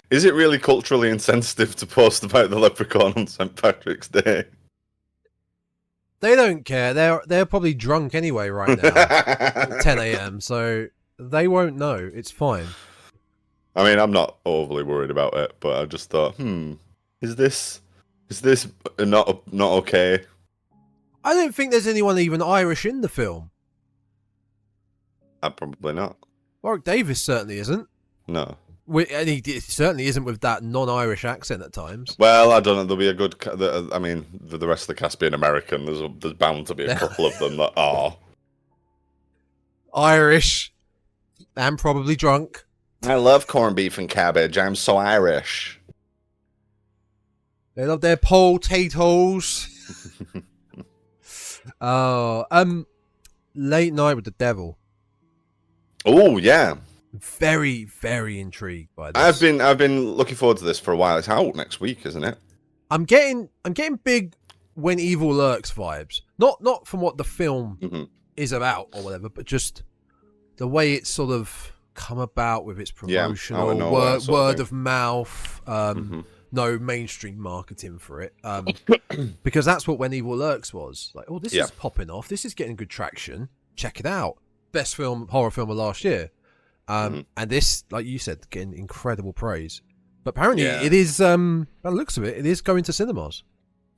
Is it really culturally insensitive to post about the Leprechaun on St. Patrick's Day? They don't care. They're probably drunk anyway right now, at 10 a.m. So they won't know. It's fine. I mean, I'm not overly worried about it, but I just thought, is this not okay? I don't think there's anyone even Irish in the film. Probably not. Warwick Davis certainly isn't. No. And he certainly isn't with that non-Irish accent at times. Well, I don't know. There'll be a good. I mean, the rest of the cast being American, there's bound to be a couple of them that are Irish and probably drunk. I love corned beef and cabbage. I'm so Irish. They love their potatoes. Late Night with the Devil. Oh yeah. Very, very intrigued by this. I've been looking forward to this for a while. It's out next week, isn't it? I'm getting big When Evil Lurks vibes. Not from what the film is about or whatever, but just the way it's sort of come about with its promotional word of mouth. No mainstream marketing for it. Because that's what When Evil Lurks was. Like, oh, this is popping off. This is getting good traction. Check it out. Best horror film of last year. And this, like you said, getting incredible praise. But apparently it is, by the looks of it, it is going to cinemas.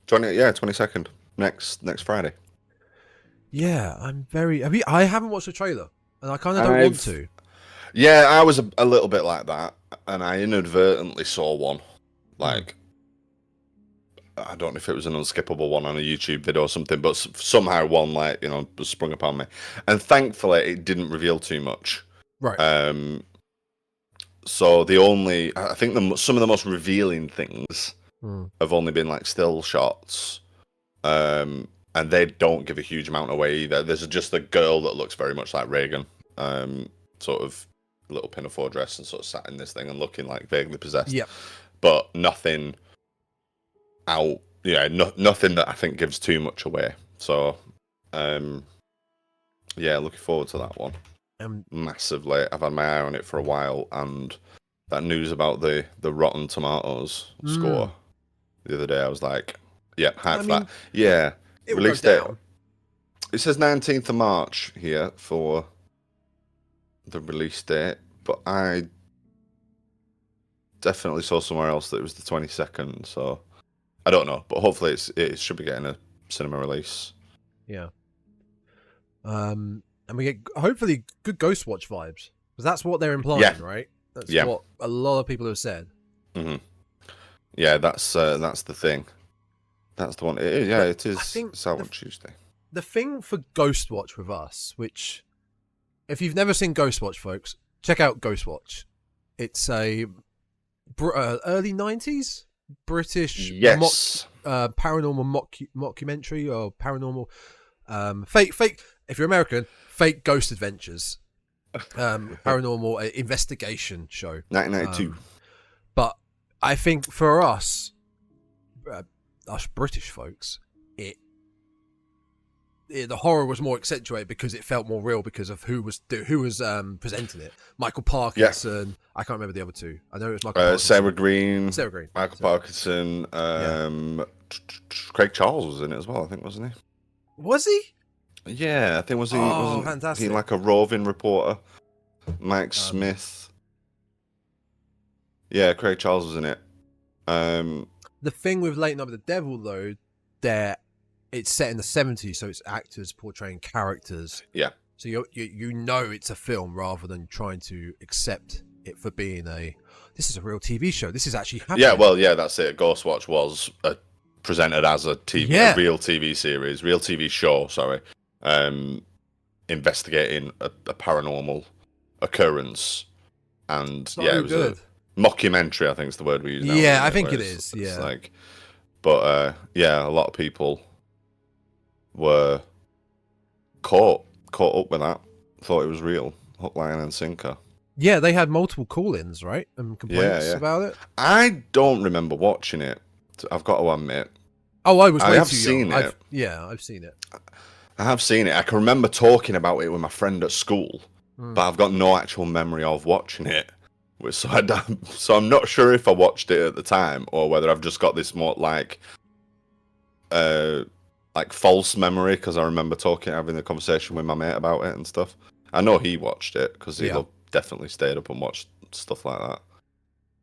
22nd. Next Friday. Yeah, I haven't watched the trailer. And I kind of don't want to. Yeah, I was a little bit like that. And I inadvertently saw one. Like, I don't know if it was an unskippable one on a YouTube video or something, but somehow one, like, was sprung upon me. And thankfully, it didn't reveal too much. Right. So I think some of the most revealing things have only been like still shots, and they don't give a huge amount away either. There's just a girl that looks very much like Reagan, sort of little pinafore dress and sort of sat in this thing and looking like vaguely possessed. Yeah. But nothing out. Yeah, nothing that I think gives too much away. So, yeah, looking forward to that one. Massively. I've had my eye on it for a while, and that news about the Rotten Tomatoes score the other day, I was like, yeah, hype for that. Yeah, release date. It says 19th of March here for the release date, but I definitely saw somewhere else that it was the 22nd, so I don't know, but hopefully it should be getting a cinema release. Yeah. And we get, hopefully, good Ghost Watch vibes. Because that's what they're implying, right? That's what a lot of people have said. Yeah, that's the thing. That's the one. It is. It's out on Tuesday. The thing for Ghost Watch with us, which, if you've never seen Ghost Watch, folks, check out Ghost Watch. It's a early 90s British paranormal mockumentary or paranormal fake. If you're American, fake ghost adventures, paranormal investigation show. 1992. But I think for us British folks, the horror was more accentuated because it felt more real because of who was presenting it. Michael Parkinson. I can't remember the other two. I know it was Michael Parkinson. Sarah Green. Michael So, Parkinson. Craig Charles was in it as well, I think, wasn't he? Was he? Yeah, I think fantastic. Was he like a roving reporter? Mike Smith. Yeah, Craig Charles was in it. The thing with Late Night with the Devil, though, it's set in the 70s, so it's actors portraying characters. Yeah. So you know it's a film rather than trying to accept it for being this is a real TV show. This is actually happening. Yeah, well, yeah, that's it. Ghost Watch was presented as a real TV series, real TV show, sorry. Investigating a paranormal occurrence, and it was a mockumentary, I think is the word we use now. Yeah, I think it is. Yeah, like, but a lot of people were caught up with that, thought it was real, hook, line, and sinker. Yeah, they had multiple call-ins, right, and complaints about it. I don't remember watching it. I've got to admit. Oh, I was way too young. Seen it. I've seen it. I have seen it. I can remember talking about it with my friend at school, but I've got no actual memory of watching it. So I'm not sure if I watched it at the time or whether I've just got this more like false memory because I remember having a conversation with my mate about it and stuff. I know he watched it because he definitely stayed up and watched stuff like that.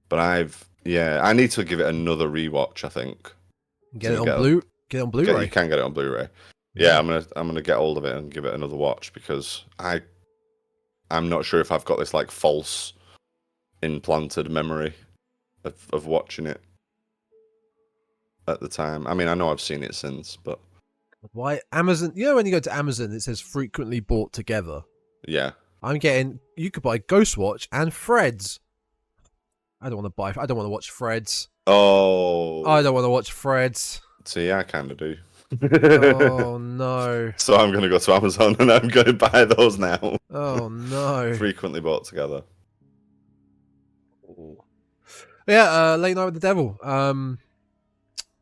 But I need to give it another rewatch. I think Get it on Blu-ray. You can get it on Blu-ray. Yeah, I'm gonna get hold of it and give it another watch because I'm not sure if I've got this like false implanted memory of watching it at the time. I mean, I know I've seen it since, but why Amazon? You know, when you go to Amazon, it says frequently bought together. Yeah, you could buy Ghostwatch and Freds. I don't want to watch Freds. Oh, I don't want to watch Freds. See, I kind of do. Oh no! So I'm gonna go to Amazon and I'm gonna buy those now. Oh no! Frequently bought together. Yeah, Late Night with the Devil.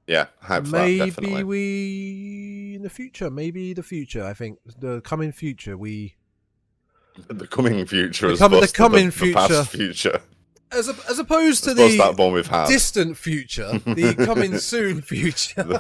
Yeah, hype for that, definitely. Maybe we in the future. Maybe the future. I think the coming future. The coming future as the opposed to the past future. As opposed to that one we've had. Distant future, the coming soon future.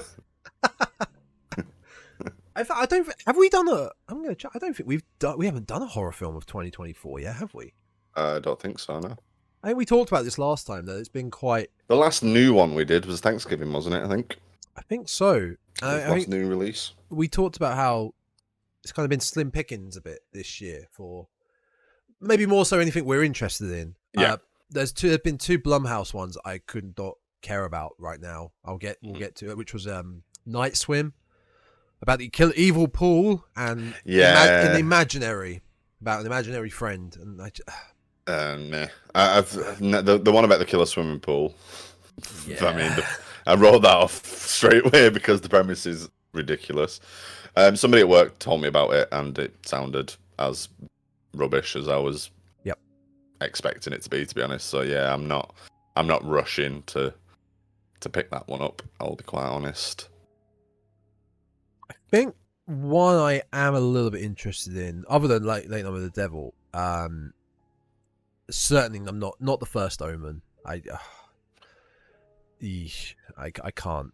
I don't. Have we done a? I'm gonna check. I don't think we haven't done a horror film of 2024 yet, have we? I don't think so. No. I think we talked about this last time. That it's been quite. The last new one we did was Thanksgiving, wasn't it? I think so. Last new release. We talked about how it's kind of been slim pickings a bit this year for maybe more so anything we're interested in. Yeah. There's been two Blumhouse ones I could not care about right now. We'll get to it, which was Night Swim, about the evil pool, and an imaginary, about an imaginary friend. And nah. The one about the killer swimming pool. Yeah. I mean, I wrote that off straight away because the premise is ridiculous. Somebody at work told me about it, and it sounded as rubbish as I was expecting it to be honest. So yeah, I'm not rushing to pick that one up, I'll be quite honest. I think one I am a little bit interested in, other than Late Night with the Devil, certainly I'm not the First Omen. I can't.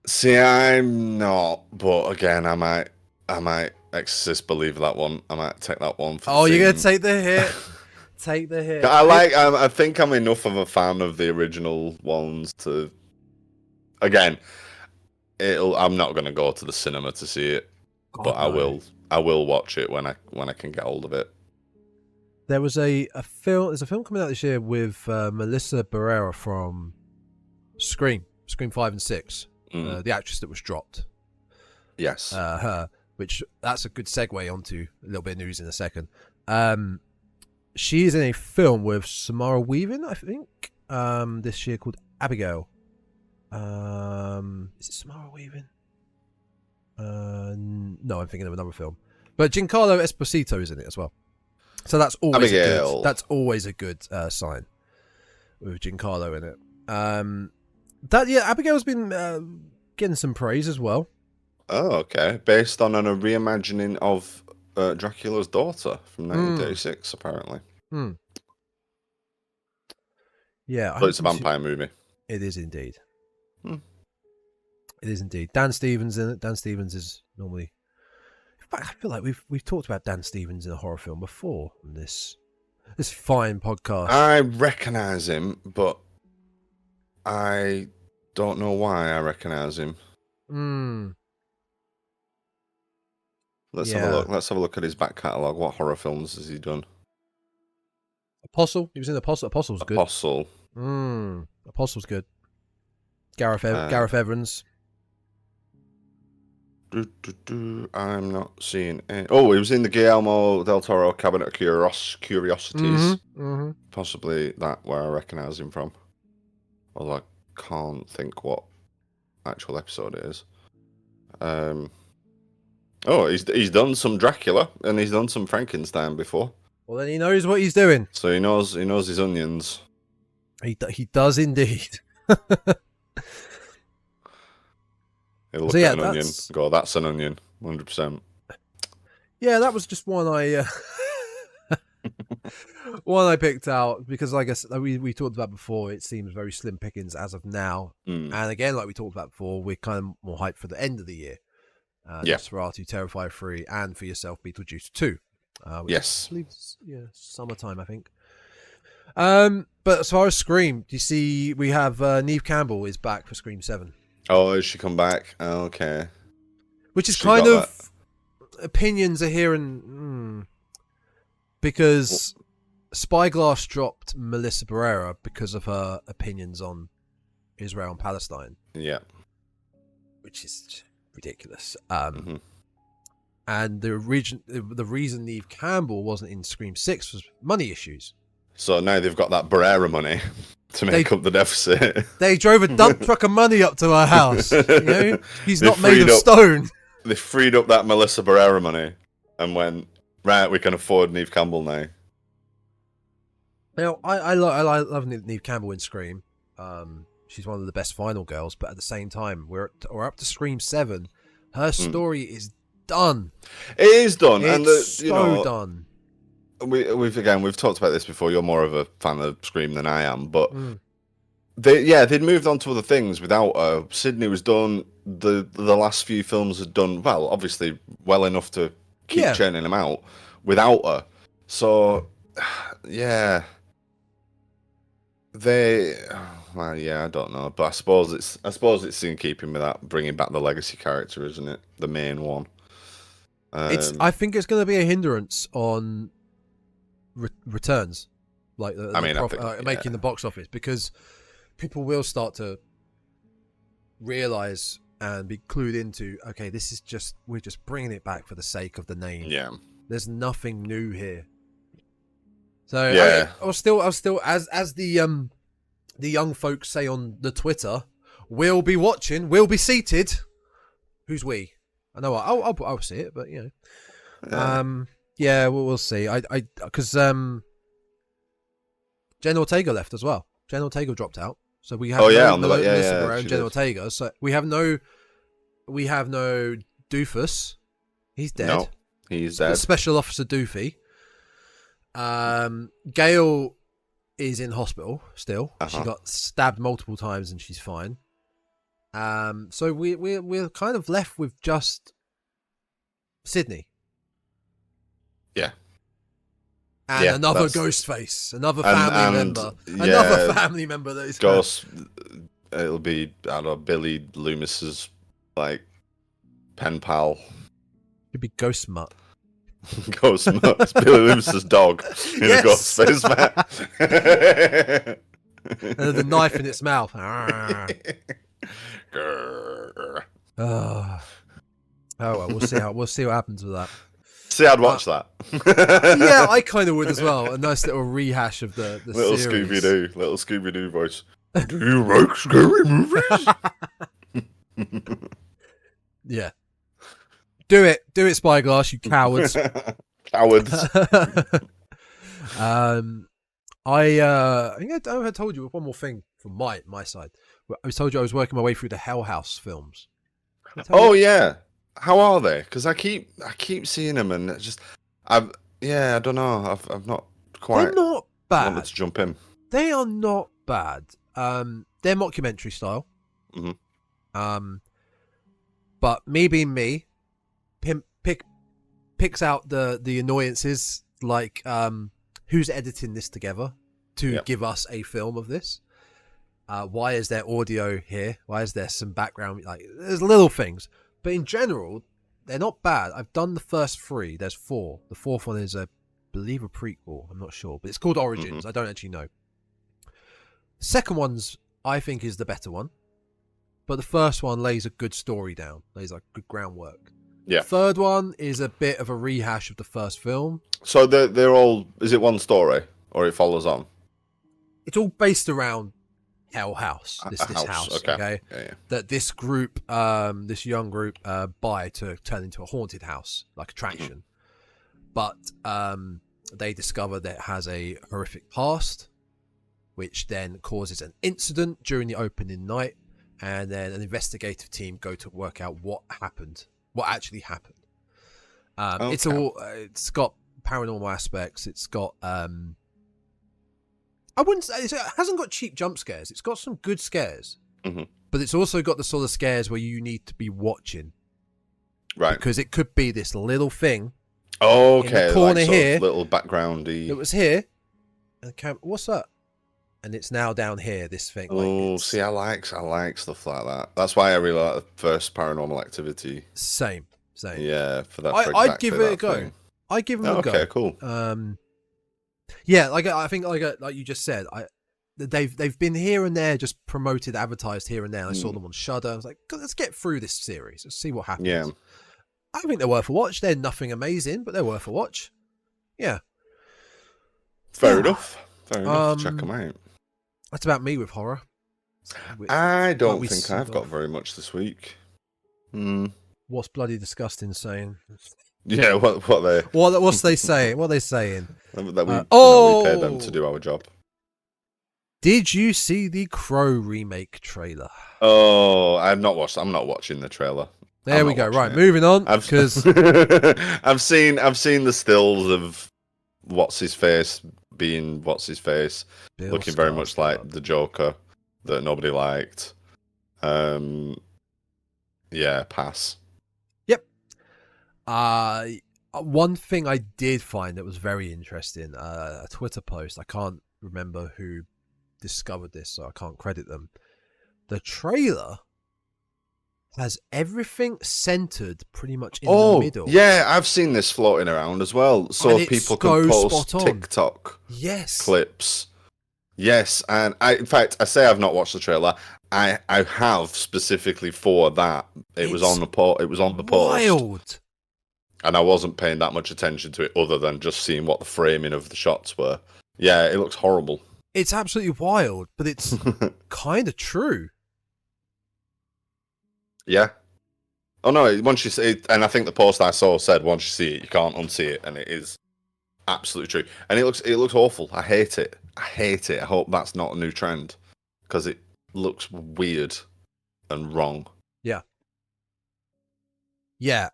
See, I'm not, but again, I might Exorcist believe that one. I might take that one. You're gonna take the hit. Take the hit. I think I'm enough of a fan of the original ones to. Again, I'm not gonna go to the cinema to see it, but no. I will watch it when I can get hold of it. There was a film. There's a film coming out this year with Melissa Barrera from Scream 5 and 6, the actress that was dropped. Yes. Her. Which that's a good segue onto a little bit of news in a second. She is in a film with Samara Weaving, I think, this year called Abigail. Is it Samara Weaving? No, I'm thinking of another film. But Giancarlo Esposito is in it as well. So that's always a good sign with Giancarlo in it. Abigail's been getting some praise as well. Oh, okay. Based on a reimagining of Dracula's daughter from 1936, apparently. Yeah. But it's a vampire movie. It is indeed. It is indeed. Dan Stevens in it. Dan Stevens is normally... In fact, I feel like we've talked about Dan Stevens in a horror film before on this fine podcast. I recognise him, but I don't know why I recognise him. Let's have a look. Let's have a look at his back catalogue. What horror films has he done? Apostle. He was in Apostle. Apostle's good. Apostle. Apostle's good. Gareth Evans. I'm not seeing it. Oh, he was in the Guillermo del Toro Cabinet of Curiosities. Possibly that where I recognise him from. Although I can't think what actual episode it is. Oh, he's done some Dracula and he's done some Frankenstein before. Well, then he knows what he's doing. So he knows his onions. He does indeed. He'll look at an onion and go, that's an onion, 100%. Yeah, that was just one I One I picked out because, like I guess we talked about before, it seems very slim pickings as of now. And again, like we talked about before, we're kind of more hyped for the end of the year. Nosferatu, Terrifier 3, and for yourself, Beetlejuice 2. Which I believe is, summertime, I think. But as far as Scream, do you see we have Neve Campbell is back for Scream 7. Oh, has she come back? Oh, okay. Which is kind of opinions are here and because Spyglass dropped Melissa Barrera because of her opinions on Israel and Palestine. Yeah. Which is ridiculous. And the reason Neve Campbell wasn't in Scream 6 was money issues. So now they've got that Barrera money to make up the deficit. They drove a dump truck of money up to her house. You know? He's not made of stone. They freed up that Melissa Barrera money and went, right, we can afford Neve Campbell now. You know, I love Neve Campbell in Scream. She's one of the best final girls, but at the same time, we're up to Scream 7. Her story is done. It is done. It's done. We've talked about this before. You're more of a fan of Scream than I am, but they'd moved on to other things without her. Sydney was done. The last few films had done well, obviously well enough to keep churning them out without her. So I don't know, but I suppose it's in keeping with that, bringing back the legacy character, isn't it? The main one. I think it's going to be a hindrance on returns, like making the box office, because people will start to realize and be clued into, okay, this is we're just bringing it back for the sake of the name. Yeah, there's nothing new here. So I'll still as the young folks say on the Twitter, we'll be watching, we'll be seated. Who's we? I know I'll see it, but you know, we'll see. Because Jen Ortega left as well. Jen Ortega dropped out, so we have Jen Ortega. So we have no Doofus. He's dead. No, he's dead. Special Officer Doofy. Gail is in hospital still. She got stabbed multiple times and she's fine. So we're kind of left with just Sydney. Yeah. And another Ghostface, another family member. Another family member that is Ghost. It'll be, I don't know, Billy Loomis's like pen pal. It'd be Ghost Mutt. Ghost Mutt. It's Billy Loomis's dog in a Ghostface mat. And the knife in its mouth. Oh well, we'll see what happens with that. See, I'd watch that. Yeah, I kind of would as well. A nice little rehash of the little series. Little Scooby Doo voice. Do you like scary movies? Yeah. Do it, Spyglass, you cowards. Cowards. I think I told you one more thing from my side. I told you I was working my way through the Hell House films. Oh yeah, how are they? Because I keep seeing them and it's just I don't know. I've not quite. They're not bad. Wanted to jump in. They are not bad. They're mockumentary style. Mm-hmm. But me being me, picks out the annoyances, like who's editing this together to give us a film of this. Why is there audio here? Why is there some background? Like, there's little things, but in general, they're not bad. I've done the first 3. There's 4. The 4th one is, I believe, a prequel. I'm not sure, but it's called Origins. Mm-hmm. I don't actually know. The second one's, I think, is the better one, but the first one lays a good story down, lays like good groundwork. Yeah. The third one is a bit of a rehash of the first film. So they're all. Is it one story or it follows on? It's all based around Hell House. This house. Okay. Yeah. That this group, this young group, buy to turn into a haunted house, like attraction. But they discover that it has a horrific past, which then causes an incident during the opening night, and then an investigative team go to work out what actually happened. It's got paranormal aspects. It's got I wouldn't say it hasn't got cheap jump scares. It's got some good scares, but it's also got the sort of scares where you need to be watching, right? Because it could be this little thing. Oh, okay, in the corner like here, little backgroundy. It was here, and what's that? And it's now down here. This thing. Oh, see, I like stuff like that. That's why I really like the first Paranormal Activity. Same. Yeah, for that. I'd give it a go. Thing. I'd give them a go. Okay, cool. Yeah, I think like you just said, they've been here and there, just promoted, advertised here and there. I saw them on Shudder. I was like, let's get through this series. Let's see what happens. Yeah. I think they're worth a watch. They're nothing amazing, but they're worth a watch. Yeah. Fair enough. Check them out. That's about me with horror. I don't think I've got very much this week. What's bloody disgusting saying? Yeah, what's they saying? What are they saying? That we paid them to do our job. Did you see the Crow remake trailer? Oh, I'm not watching the trailer. There we go. Right, moving on. Because I've seen the stills of what's his face being looking very much like the Joker that nobody liked. Yeah, pass. Yep. One thing I did find that was very interesting, a Twitter post. I can't remember who discovered this, so I can't credit them. The trailer has everything centered pretty much in the middle. Yeah, I've seen this floating around as well. So people can post TikTok clips. Yes, and in fact, I say I've not watched the trailer. I have specifically for that. It was on the post. Wild. And I wasn't paying that much attention to it other than just seeing what the framing of the shots were. Yeah, it looks horrible. It's absolutely wild, but it's kind of true. Yeah. Oh no! Once you see it, and I think the post I saw said once you see it, you can't unsee it, and it is absolutely true. And it looks awful. I hate it. I hope that's not a new trend because it looks weird and wrong. Yeah. Yeah.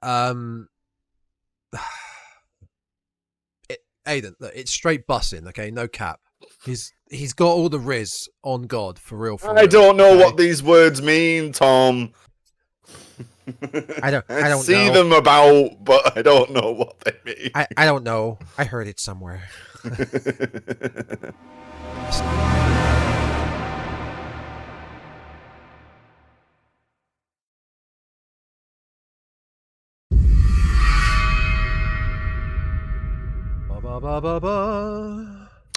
Aiden, look, it's straight bussing. Okay, no cap. He's got all the riz on God for real. I don't know what these words mean, Tom. I don't see know. them about, but I don't know what they mean. I don't know. I heard it somewhere.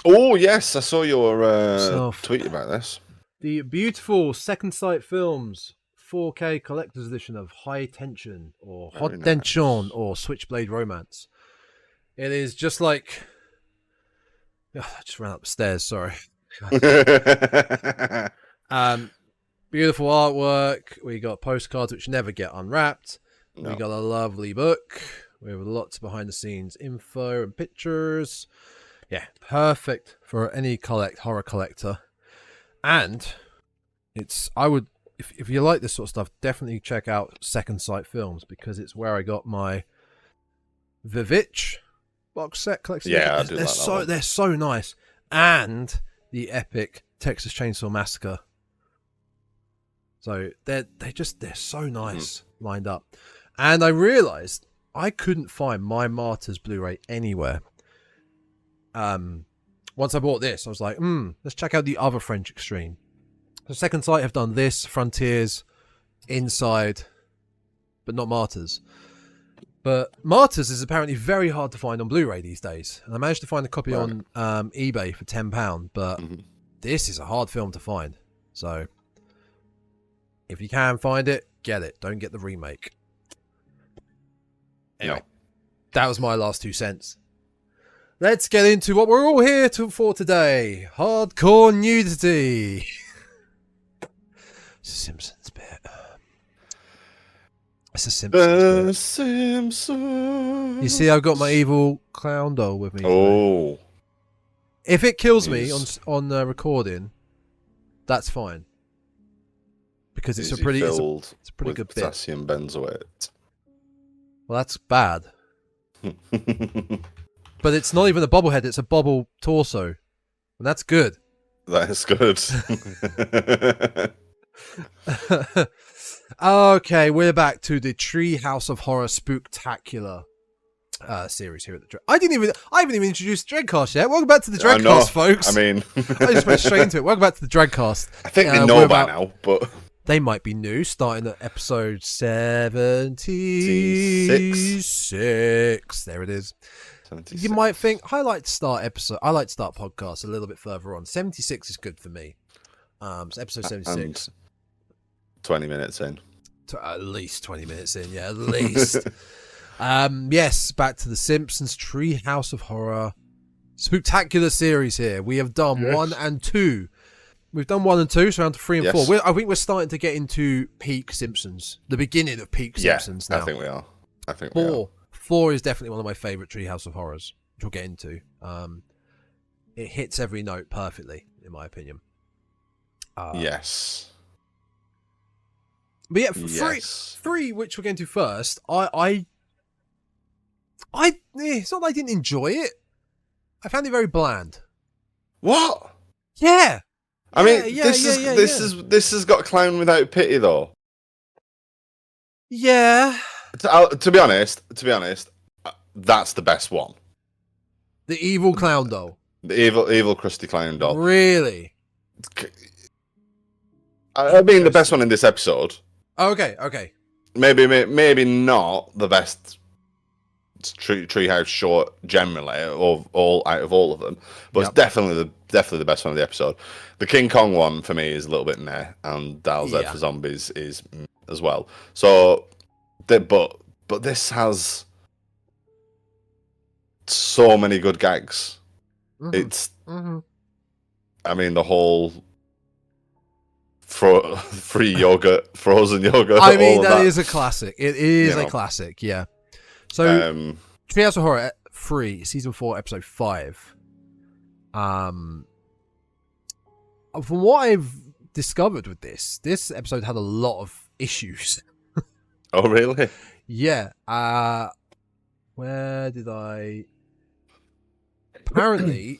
Oh yes, I saw your tweet about this. The beautiful Second Sight Films 4K collector's edition of High Tension or Hot Tension or Switchblade Romance. It is just like... I just ran up the stairs, sorry. Beautiful artwork. We got postcards which never get unwrapped. No. We got a lovely book with lots of behind the scenes info and pictures. Yeah, perfect for any horror collector. And if you like this sort of stuff, definitely check out Second Sight Films because it's where I got my Vivitch box set collection. Yeah, I do like that one. They're so nice. And the epic Texas Chainsaw Massacre. So they're so nice lined up. And I realized I couldn't find My Martyrs Blu-ray anywhere. Once I bought this, I was like, let's check out the other French Extreme. So Second Sight have done this, Frontiers, Inside, but not Martyrs. But Martyrs is apparently very hard to find on Blu-ray these days. And I managed to find a copy on eBay for £10, but this is a hard film to find. So if you can find it, get it. Don't get the remake. Anyway, that was my last 2 cents. Let's get into what we're all here for today. Hardcore nudity. It's a Simpsons bit. It's a Simpsons bit. Simpsons. You see, I've got my evil clown doll with me. Oh. If it kills me on recording, that's fine. Because it's a pretty good potassium benzoate. Well, that's bad. But it's not even a bobblehead; it's a bobble torso, and that's good. That is good. Okay, we're back to the Treehouse of Horror Spooktacular series here at the I haven't even introduced the Dreadcast yet. Welcome back to the Dreadcast, folks. I mean, I just went straight into it. Welcome back to the Dreadcast. I think they know by now, but they might be new, starting at episode 76. There it is. 76. You might think I like to start podcasts a little bit further on. 76 is good for me. So episode 76. And 20 minutes in. At least 20 minutes in, yeah, at least. Yes, back to the Simpsons Treehouse of Horror Spooktacular series here. We have done 1 and 2. We've done 1 and 2, so on to 3 and 4. I think we're starting to get into peak Simpsons, the beginning of peak Simpsons now. I think we are. 4 is definitely one of my favourite Treehouse of Horrors, which we'll get into. It hits every note perfectly, in my opinion. Yes. But yeah, 3, which we're going to first, it's not that I didn't enjoy it. I found it very bland. What? Yeah. I mean, this has got Clown Without Pity though. Yeah. To be honest, that's the best one. The evil clown doll. The evil crusty clown doll. Really? I mean, the best one in this episode. Okay. Maybe not the best Treehouse short generally out of all of them, but it's definitely the best one of the episode. The King Kong one for me is a little bit meh, and Dials Out for Zombies is as well. So, but this has so many good gags. It's, I mean, the whole free yogurt, frozen yogurt. I mean, that is a classic. It is a classic, yeah. So, Treehouse of Horror 3, season 4, episode 5. From what I've discovered with this episode had a lot of issues. Oh, really? Yeah. Where did I? Apparently,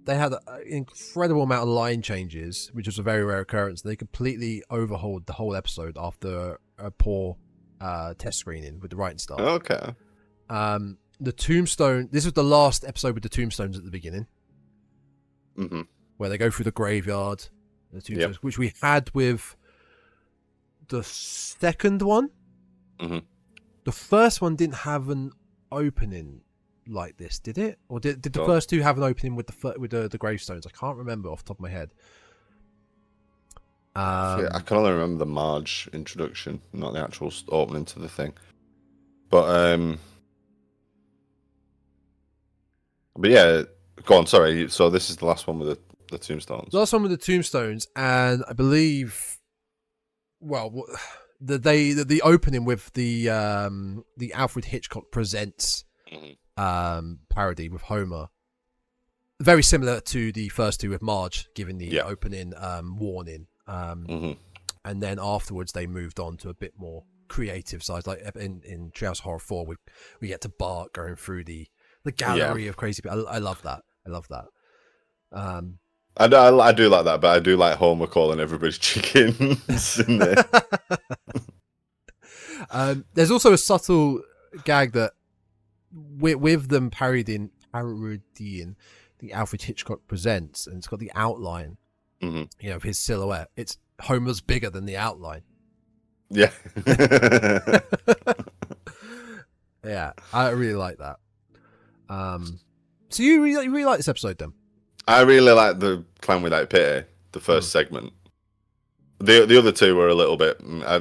they had an incredible amount of line changes, which was a very rare occurrence. They completely overhauled the whole episode after a poor test screening with the writing staff. Okay. The tombstone. This was the last episode with the tombstones at the beginning, where they go through the graveyard, the tombstones, which we had with the second one. The first one didn't have an opening like this, did it? Or did the first two have an opening with the gravestones? I can't remember off the top of my head. I can only remember the Marge introduction, not the actual opening to the thing. But yeah, go on. Sorry. So this is the last one with the tombstones. The last one with the tombstones, and I believe, well, the opening with the Alfred Hitchcock Presents parody with Homer, very similar to the first two with Marge giving the opening warning. And then afterwards they moved on to a bit more creative side, like in Treehouse of Horror 4 we get to Bart going through the gallery of crazy people. I love that. I do like that, but I do like Homer calling everybody chickens in there. There's also a subtle gag that with them parodying the Alfred Hitchcock Presents, and it's got the outline of his silhouette. It's Homer's bigger than the outline. Yeah. Yeah, I really like that. So you really like this episode then? I really like the Clown Without Pity, the first segment. The other two were a little bit,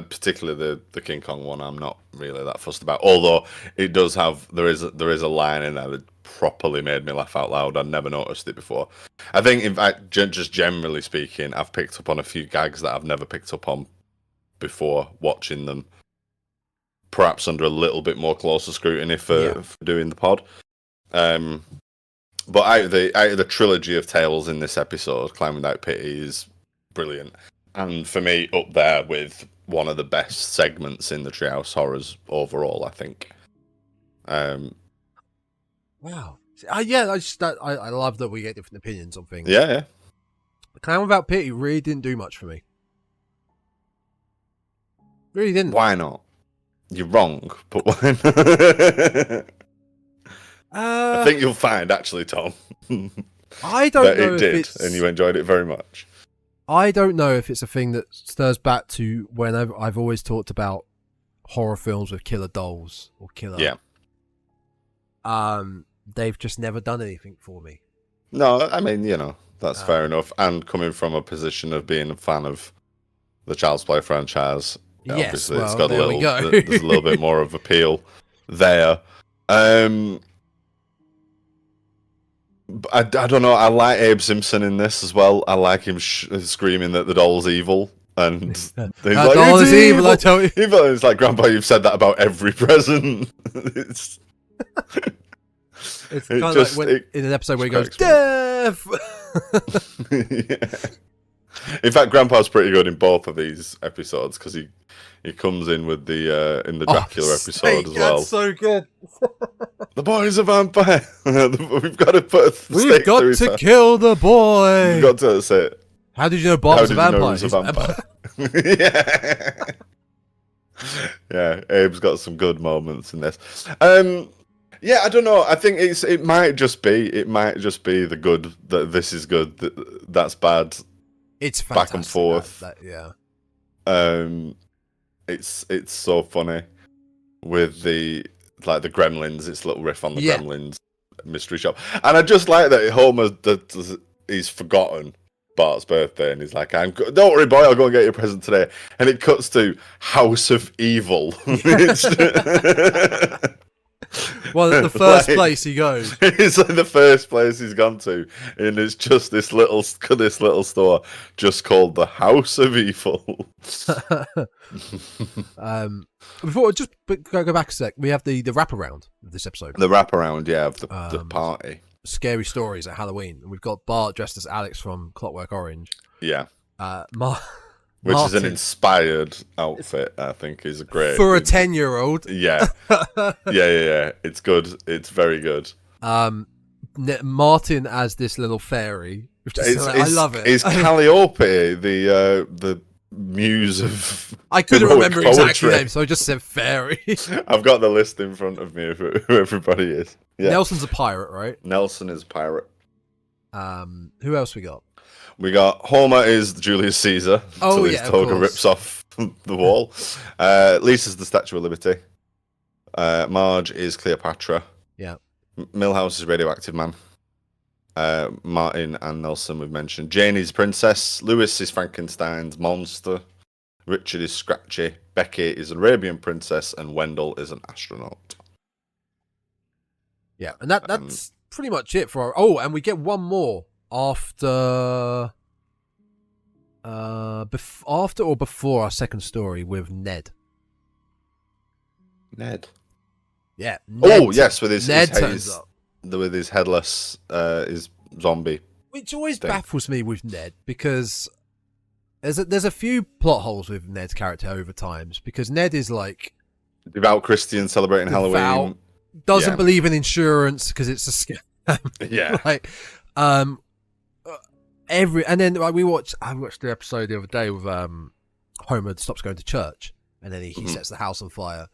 particularly the King Kong one, I'm not really that fussed about. Although it does have, there is a line in there that properly made me laugh out loud. I'd never noticed it before. I think, in fact, just generally speaking, I've picked up on a few gags that I've never picked up on before watching them. Perhaps under a little bit more closer scrutiny for doing the pod. But out of the trilogy of tales in this episode, Clown Without Pity is brilliant. And for me, up there with one of the best segments in the Treehouse Horrors overall, I think. Wow. Yeah, I love that we get different opinions on things. Yeah. The Clown Without Pity really didn't do much for me. Really didn't. Why not? You're wrong, but why not? I think you'll find, actually, Tom, I don't that know it if did, it's... and you enjoyed it very much. I don't know if it's a thing that stirs back to when I've always talked about horror films with killer dolls or killer. Yeah. They've just never done anything for me. No, I mean, that's fair enough. And coming from a position of being a fan of the Child's Play franchise, obviously it's got there's a little bit more of appeal there. I don't know. I like Abe Simpson in this as well. I like him screaming that the doll's evil. And he's like, doll is evil, I tell you. Evil. It's like, Grandpa, you've said that about every present. It's kind of like in an episode where he goes, death! Yeah. In fact, Grandpa's pretty good in both of these episodes because he comes in with in the Dracula episode as well. That's so good. The boy's a vampire. We've got to put We've got to kill the boy. We've got to say it. How did you know Bart was a vampire? He's a vampire. Yeah, Abe's got some good moments in this. Yeah, I don't know. I think it might just be the good that this is good, that's bad. It's fantastic, back and forth. Yeah. It's so funny with the Gremlins. It's a little riff on the Gremlins mystery shop, and I just like that Homer he's forgotten Bart's birthday, and he's like, "Don't worry, boy, I'll go and get you a present today." And it cuts to House of Evil. Well, the first place he goes. It's like the first place he's gone to, and it's just this little store just called the House of Evil. Before just go back a sec, we have the wraparound of this episode. The wraparound, of the party. Scary stories at Halloween, and we've got Bart dressed as Alex from Clockwork Orange. Yeah. Which is an inspired outfit, I think, is a great... For a 10-year-old. Yeah. Yeah. It's good. It's very good. Martin as this little fairy. I love it. Is Calliope the muse of... I couldn't remember poetry. exactly name, so I just said fairy. I've got the list in front of me of who everybody is. Yeah. Nelson's a pirate, right? Nelson is a pirate. Who else we got? We got Homer is Julius Caesar until his toga rips off the wall. Lisa's the Statue of Liberty. Marge is Cleopatra. Yeah. Milhouse is Radioactive Man. Martin and Nelson we've mentioned. Jane is Princess. Lewis is Frankenstein's monster. Richard is Scratchy. Becky is an Arabian princess. And Wendell is an astronaut. Yeah, and that's pretty much it for our... Oh, and we get one more. After or before our second story with Ned. Ned. Yeah. Ned, yes, with his turns up. With his headless his zombie. Which always baffles me with Ned, because there's a few plot holes with Ned's character over times, because Ned is like devout Christian celebrating Halloween. Doesn't believe in insurance because it's a scam. Yeah. I watched the episode the other day with Homer stops going to church, and then he sets the house on fire,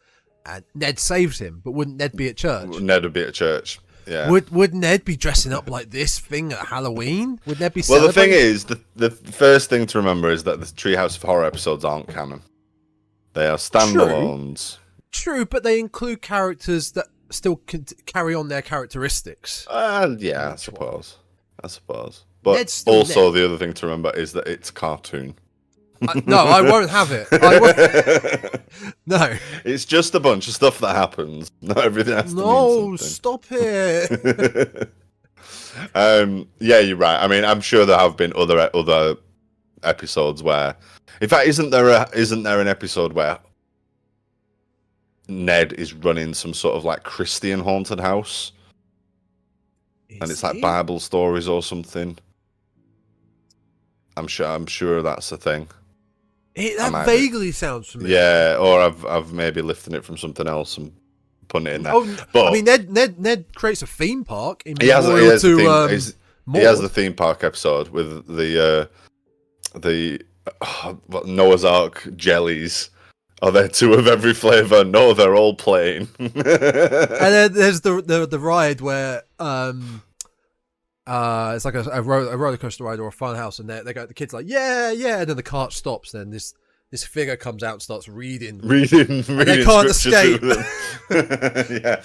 and Ned saves him. But wouldn't Ned be at church? Ned would be at church. Yeah. Would Ned be dressing up like this thing at Halloween? Would Ned be? Well, the thing is, the first thing to remember is that the Treehouse of Horror episodes aren't canon. They are standalones. True, but they include characters that still carry on their characteristics. Yeah, I suppose. But also, the other thing to remember is that it's cartoon. No, I won't have it. No. It's just a bunch of stuff that happens. Not everything has to mean something. Stop it. Yeah, you're right. I mean, I'm sure there have been other episodes where... In fact, isn't there an episode where Ned is running some sort of like Christian haunted house? And it's like Bible stories or something. I'm sure that's a thing. That vaguely sounds familiar. Yeah, or I've maybe lifted it from something else and putting it in there. Oh, but I mean, Ned creates a theme park in he has to he has the theme park episode with the Noah's Ark jellies. Are there 2 of every flavour? No, they're all plain. And then there's the ride where it's like a roller coaster ride or a fun house, and the kids like yeah, and then the cart stops. Then this figure comes out and starts reading, and they can't escape. Yeah,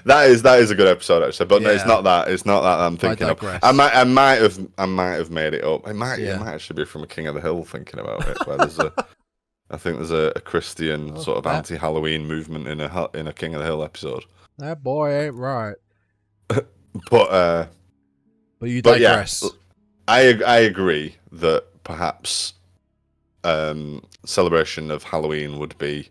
that is a good episode actually, but no, it's not that. It's not that I'm thinking of. I might have made it up. It might actually be from a King of the Hill thinking about it, where there's I think there's a Christian sort of anti-Halloween movement in a King of the Hill episode. That boy ain't right. But you digress. Yeah, I agree that perhaps celebration of Halloween would be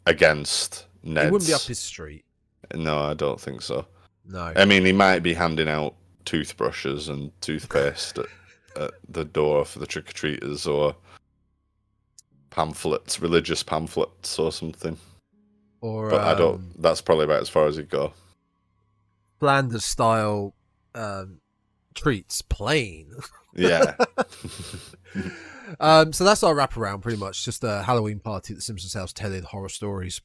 against Ned's. It wouldn't be up his street. No, I don't think so. No. I mean, he might be handing out toothbrushes and toothpaste at the door for the trick-or-treaters, or pamphlets, religious pamphlets or something. Or but I don't. That's probably about as far as he'd go. Flanders style treats, plain. Yeah. So that's our wraparound, pretty much. Just a Halloween party at the Simpsons house telling horror stories.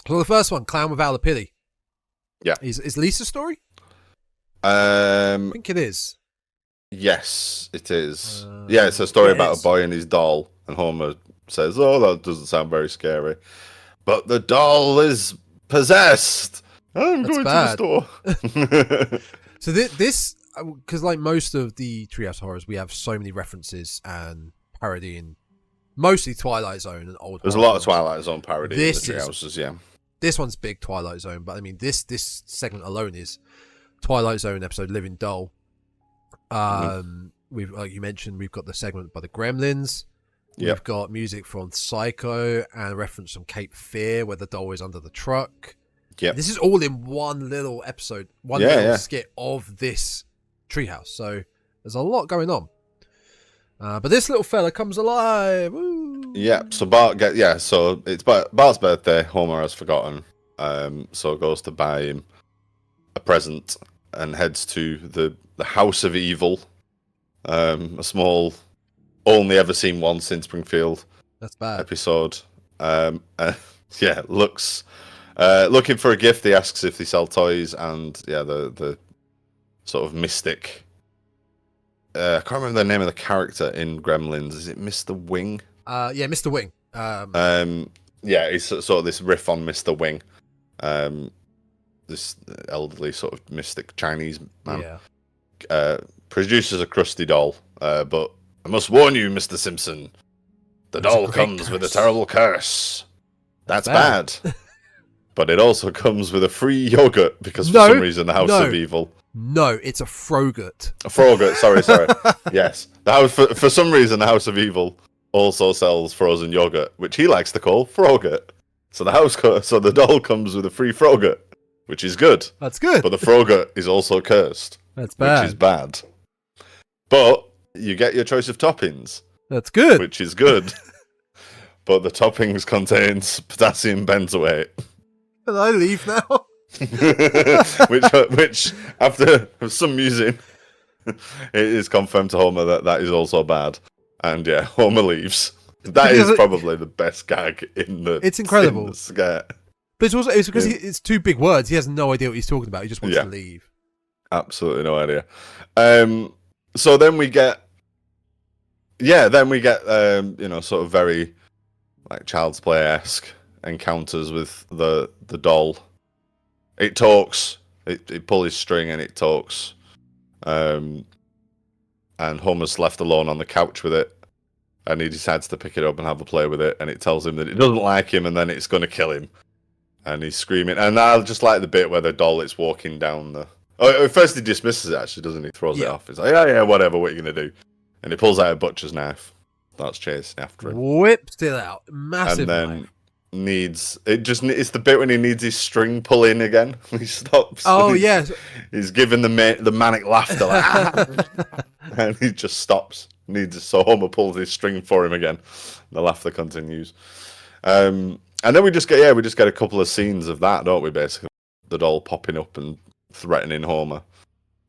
So the first one, Clown Without a Pity. Yeah. Is Lisa's story? I think it is. Yes, it is. Yeah, it's a story about a boy and his doll, and Homer says, "Oh, that doesn't sound very scary," but the doll is possessed. I'm going to the store. So this, because like most of the Treehouse Horrors, we have so many references and parodying, mostly Twilight Zone and old. There's a lot of Twilight Zone parody in the Treehouses, yeah. This one's big Twilight Zone, but I mean this segment alone is Twilight Zone episode Living Doll. We've, like you mentioned, we've got the segment by the Gremlins. We've got music from Psycho and a reference from Cape Fear where the doll is under the truck. Yeah, this is all in one little episode, little skit of this treehouse. So there's a lot going on. But this little fella comes alive. Woo! Yeah. So Bart So it's Bart's birthday. Homer has forgotten. So goes to buy him a present and heads to the House of Evil. A small, only ever seen once in Springfield. That's bad. Episode. Looks. Looking for a gift, he asks if they sell toys, and the sort of mystic. I can't remember the name of the character in Gremlins. Is it Mr. Wing? Mr. Wing. He's sort of this riff on Mr. Wing. This elderly sort of mystic Chinese man. Yeah. Produces a crusty doll, but I must warn you, Mr. Simpson, the doll comes with a terrible curse. That's bad. But it also comes with a free yogurt because for some reason the House of Evil. No, it's a Frogurt. A Frogurt, sorry. Yes. The house for some reason the House of Evil also sells frozen yogurt, which he likes to call Frogurt. So the doll comes with a free Frogurt, which is good. That's good. But the Frogurt is also cursed. That's bad. Which is bad. But you get your choice of toppings. That's good. Which is good. But the toppings contains potassium benzoate. Can I leave now? which after some musing, it is confirmed to Homer that is also bad. And yeah, Homer leaves. That is probably the best gag in the. It's incredible. In the scare. But it's because it's two big words. He has no idea what he's talking about. He just wants to leave. Absolutely no idea. So then we get. Sort of very like Child's Play-esque encounters with the doll. It talks. It pulls his string and it talks. And Homer's left alone on the couch with it, and he decides to pick it up and have a play with it, and it tells him that it doesn't like him and then it's going to kill him. And he's screaming. And I just like the bit where the doll is walking down the... Oh, at first he dismisses it, actually, doesn't he? Throws it off. He's like, yeah, whatever, what are you going to do? And he pulls out a butcher's knife. Starts chasing after him. Whips it out. Massive and then knife. It's the bit when he needs his string pulling again. He stops. Oh, yeah. He's giving the manic laughter. Like, and he just stops. So Homer pulls his string for him again. The laughter continues. And And then we just get a couple of scenes of that, don't we? Basically, the doll popping up and threatening Homer.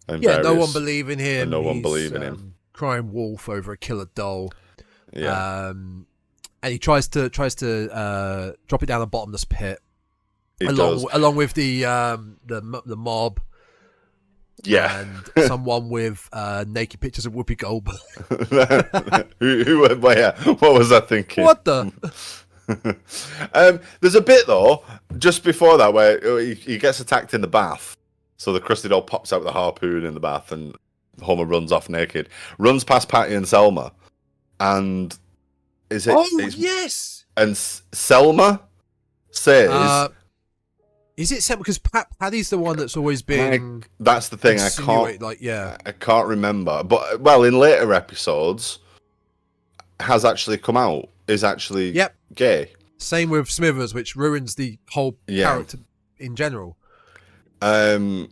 And no one believing him. And no one believing him. Crying wolf over a killer doll. Yeah. And he tries to drop it down a bottomless pit. Along with the mob. Yeah. And someone with naked pictures of Whoopi Goldberg. What was I thinking? What the? There's a bit though, just before that, where he gets attacked in the bath. So the crusty doll pops out with a harpoon in the bath, and Homer runs off naked, runs past Patty and Selma, and yes. And Selma says, "Is it Selma?" Because Patty's the one that's always been. That's the thing. I can't remember. But in later episodes, has actually come out. Is actually gay. Same with Smithers, which ruins the whole character in general. I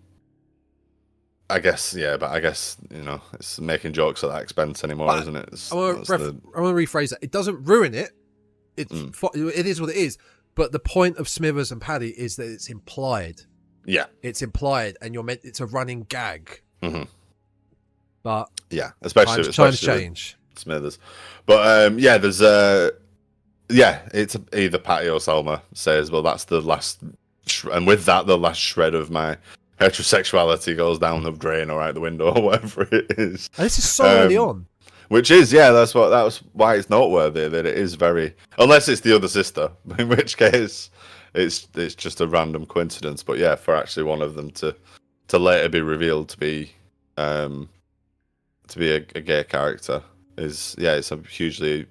guess, but I guess, it's making jokes at that expense anymore, isn't it? I want to rephrase that. It doesn't ruin it. It is what it is. But the point of Smithers and Paddy is that it's implied. Yeah. It's implied, and it's a running gag. Mm-hmm. But especially times change. Smithers. But there's it's either Patty or Selma says, well, that's the last, and with that, the last shred of my heterosexuality goes down the drain or out the window or whatever it is. And this is so early on. Which is, that's why it's noteworthy that it is very, unless it's the other sister, in which case it's just a random coincidence. But for actually one of them to later be revealed to be a gay character is it's a hugely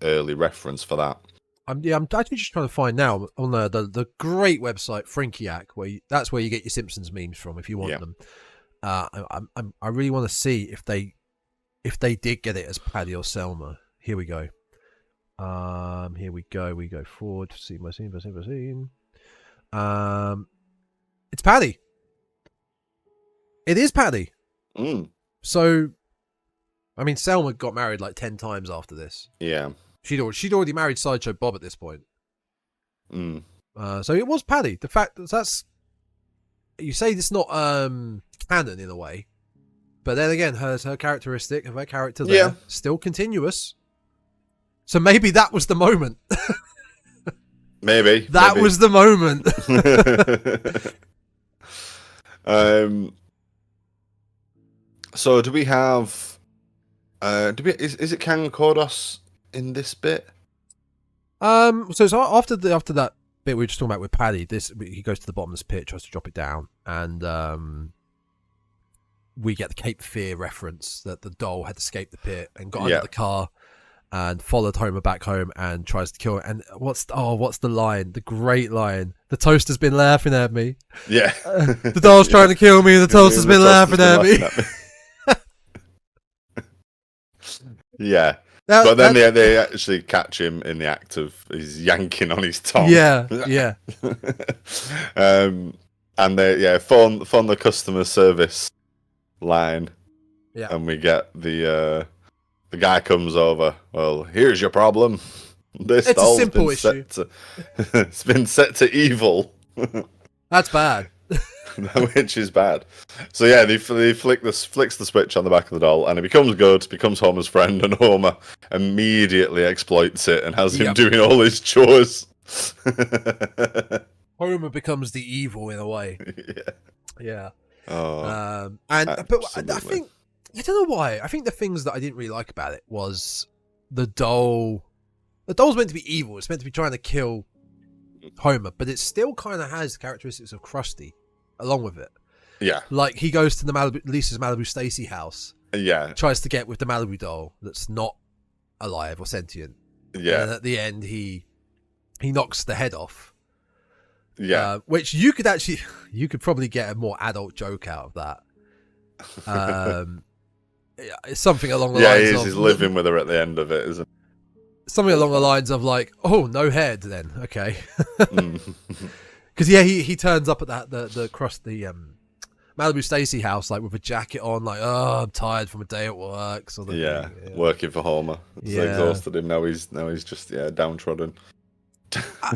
early reference for that. I'm actually just trying to find now on the great website Frinkiac, that's where you get your Simpsons memes from if you want them. I really want to see if they did get it as Paddy or Selma. Here we go. We go forward. See my scene. It's Paddy. It is Paddy. So, I mean, Selma got married like 10 times after this. Yeah. She'd already married Sideshow Bob at this point. So it was Paddy. The fact that's you say it's not canon in a way, but then again, her characteristic of her character there still continuous. So maybe that was the moment. Maybe that was the moment. So do we have? Is it Kang Kodos in this bit? So after that bit we were just talking about with Paddy, he goes to the bottomless pit, tries to drop it down, and we get the Cape Fear reference that the doll had escaped the pit and got under the car and followed Homer back home and tries to kill him. And what's the line? The great line. The toaster's been laughing at me. Yeah. The doll's trying to kill me. The toaster's been laughing at me. Yeah. But then they actually catch him in the act of he's yanking on his tongue. Yeah. And they phone the customer service line. Yeah. And we get the guy comes over. Well, here's your problem. It's a simple issue. It's been set to evil. That's bad. Which is bad. So they flicks the switch on the back of the doll, and it becomes good. Becomes Homer's friend, and Homer immediately exploits it and has him doing all his chores. Homer becomes the evil in a way. Yeah. Oh. I think I don't know why. I think the things that I didn't really like about it was the doll. The doll's meant to be evil. It's meant to be trying to kill Homer, but it still kind of has characteristics of Krusty along with it. Yeah. Like he goes to the Lisa's Malibu Stacy house. Yeah. Tries to get with the Malibu doll that's not alive or sentient. Yeah. And at the end he knocks the head off. Yeah. Which you could probably get a more adult joke out of that. It's something along the lines of... he's living with her at the end of it, isn't it? Something along the lines of like, oh, no head then. Okay. Because he turns up at the Malibu Stacy house like with a jacket on, like, oh, I'm tired from a day at work. Sort of working for Homer. It's exhausted him. Now he's just downtrodden.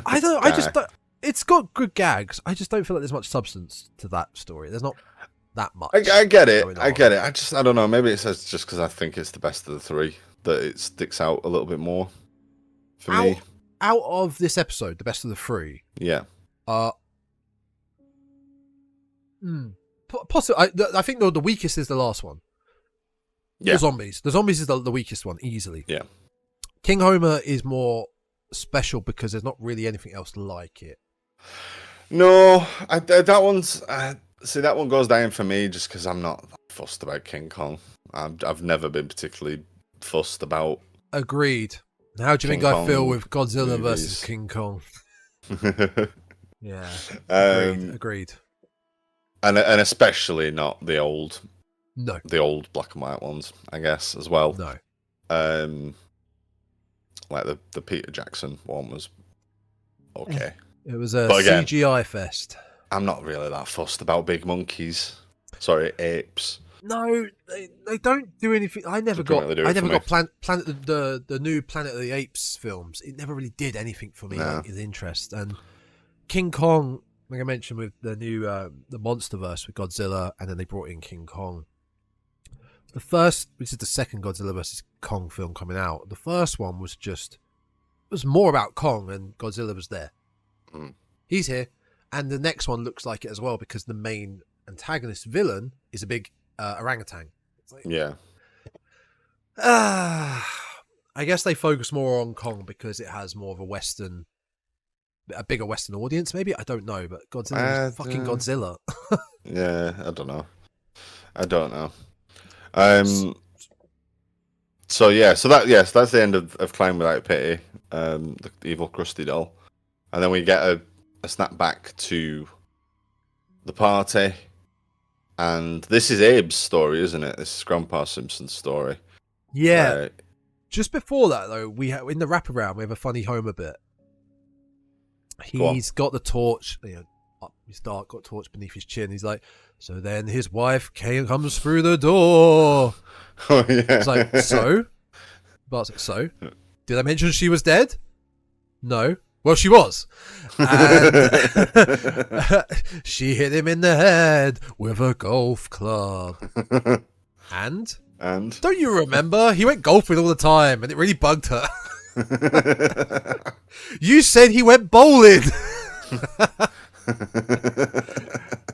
I don't. I just don't. It's got good gags. I just don't feel like there's much substance to that story. There's not that much. I get it. I get it. I don't know. Maybe it's just because I think it's the best of the three that it sticks out a little bit more for me. Out of this episode, the best of the three. Yeah. Possibly. I think the weakest is the last one. Yeah. The zombies. The zombies is the weakest one, easily. Yeah. King Homer is more special because there's not really anything else like it. No, that one's... see, that one goes down for me just because I'm not fussed about King Kong. I've never been particularly fussed about... Agreed. How do you think I feel with Godzilla versus King Kong? Yeah. Agreed. And especially not the old... No. The old black and white ones, I guess, as well. No. Like the Peter Jackson one was okay. It was a CGI fest. I'm not really that fussed about big monkeys. Sorry, apes. No, they don't do anything. I never got Planet the new Planet of the Apes films. It never really did anything for me like interest. And King Kong, like I mentioned, with the new the MonsterVerse with Godzilla, and then they brought in King Kong. The first, which is the second Godzilla versus Kong film coming out. The first one was more about Kong, and Godzilla was there. He's here, and the next one looks like it as well because the main antagonist villain is a big orangutan. It's like, yeah. I guess they focus more on Kong because it has more of a bigger Western audience. Maybe, I don't know, but Godzilla is fucking Godzilla. Yeah, I don't know. So that's the end of Clown Without Pity, the evil crusty doll, and then we get a snap back to the party, and this is Abe's story, isn't it? This is Grandpa Simpson's story. Yeah. Just before that, though, in the wraparound we have a funny Homer bit. He's got the torch, he's dark, got a torch beneath his chin. He's like, so then his wife comes through the door. Oh, yeah. It's like, so? Bart's like, so? Did I mention she was dead? No. Well, she was. And she hit him in the head with a golf club. And? Don't you remember? He went golfing all the time and it really bugged her. You said he went bowling.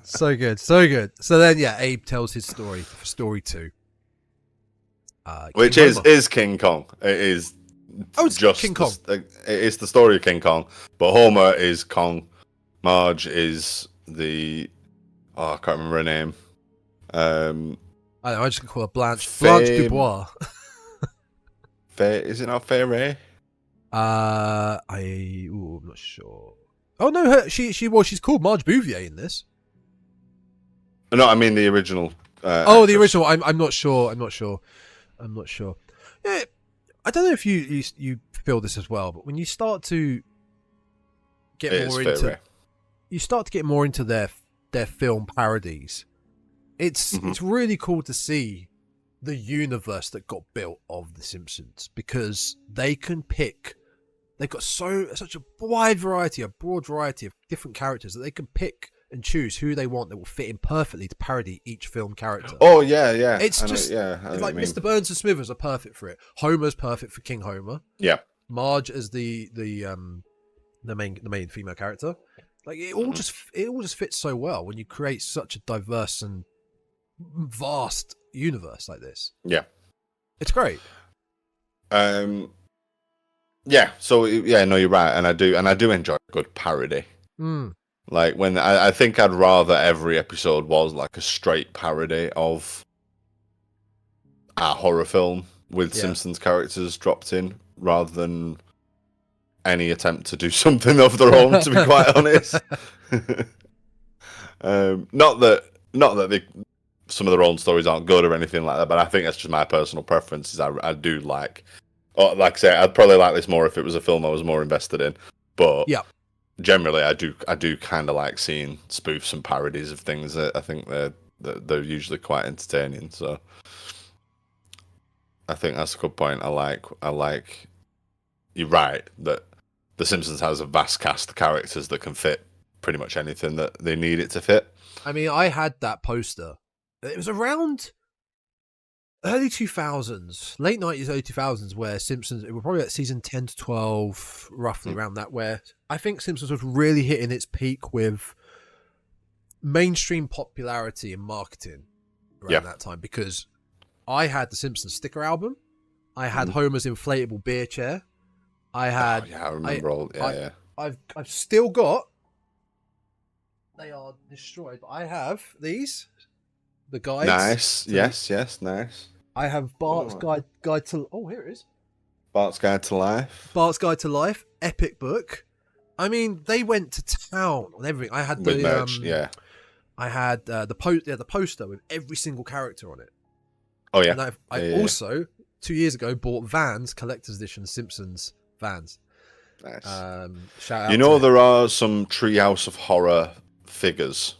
So good. So then, Abe tells his story for story 2. Which is King Kong. It is just King Kong. It's the story of King Kong. But Homer is Kong. Marge is the... I can't remember her name. I don't know, I just call her Blanche Dubois. Is it not Faye Ray? I'm not sure. Oh no, she's called Marge Bouvier in this. No, I mean the original. The original. I'm not sure. Yeah, I don't know if you feel this as well, but when you start to get more into their film parodies, it's really cool to see the universe that got built of The Simpsons, because they can pick. They've got such a broad variety of different characters that they can pick and choose who they want that will fit in perfectly to parody each film character. Oh yeah. It's just like Mr. Burns and Smithers are perfect for it. Homer's perfect for King Homer. Yeah. Marge as the main female character. Like it all just fits so well when you create such a diverse and vast universe like this. Yeah. It's great. Yeah, so no, you're right, and I do enjoy a good parody. Like when I think I'd rather every episode was like a straight parody of a horror film with Simpsons characters dropped in, rather than any attempt to do something of their own. To be quite honest, not that some of their own stories aren't good or anything like that, but I think that's just my personal preference. Is I do like. Like I say, I'd probably like this more if it was a film I was more invested in. But generally, I do kind of like seeing spoofs and parodies of things. I think they're usually quite entertaining. So I think that's a good point. I like. You're right that The Simpsons has a vast cast of characters that can fit pretty much anything that they need it to fit. I mean, I had that poster. It was around early 2000s, late 90s, early 2000s, where Simpsons, it was probably at season 10 to 12, roughly around that, where I think Simpsons was really hitting its peak with mainstream popularity and marketing around that time, because I had the Simpsons sticker album, I had Homer's inflatable beer chair, I had... I remember I've still got... They are destroyed, but I have these... The guides. Nice. Yes, nice. I have Bart's guide to... Oh, here it is. Bart's Guide to Life. Bart's Guide to Life. Epic book. I mean, they went to town on everything. I had the merch, I had the poster with every single character on it. Oh yeah. And I also 2 years ago bought Vans collector's edition Simpsons Vans. Nice. Shout out. There are some Treehouse of Horror figures.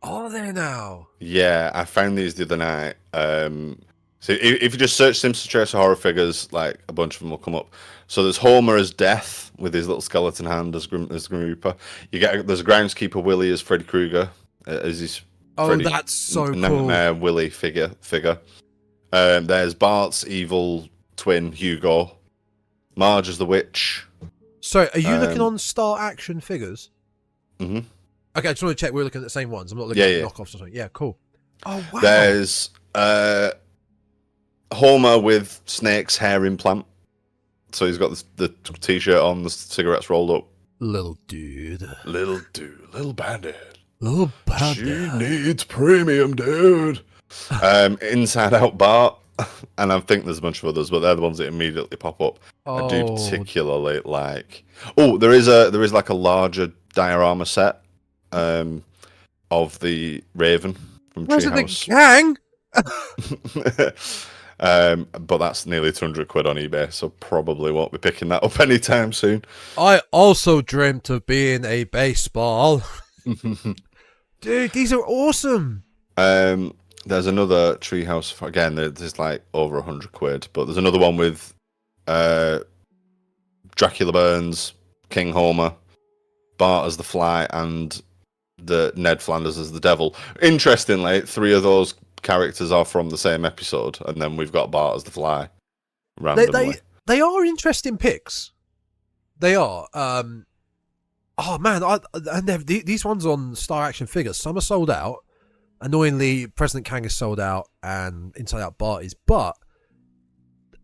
Are there now? Yeah, I found these the other night. So if you just search Simpsons Treehouse of Horror figures, like a bunch of them will come up. So there's Homer as Death with his little skeleton hand as Grim Reaper. There's a groundskeeper Willie as Freddy Krueger as his. That's so cool. Willie figure. There's Bart's evil twin Hugo. Marge as the witch. So are you looking on Star Action figures? Mm-hmm. Okay, I just want to check we're looking at the same ones. I'm not looking at knockoffs or something. Yeah, cool. Oh, wow. There's Homer with Snake's hair implant. So he's got the t-shirt on, the cigarettes rolled up. Little dude. Little bandit. Little bandit. She needs premium, dude. Inside Out Bart. And I think there's a bunch of others, but they're the ones that immediately pop up. I do particularly like... Oh, there is like a larger diorama set. Of the Raven from Treehouse. The gang? But that's nearly 200 quid on eBay, so probably won't be picking that up anytime soon. I also dreamt of being a baseball. Dude, these are awesome. There's another Treehouse, again, there's like over 100 quid, but there's another one with Dracula Burns, King Homer, Bart as the Fly, and the Ned Flanders as the Devil. Interestingly, 3 of those characters are from the same episode, and then we've got Bart as the Fly randomly. They are interesting picks. They are. Oh man, these ones on Star Action figures, some are sold out. Annoyingly, President Kang is sold out, and Inside Out Bart is. But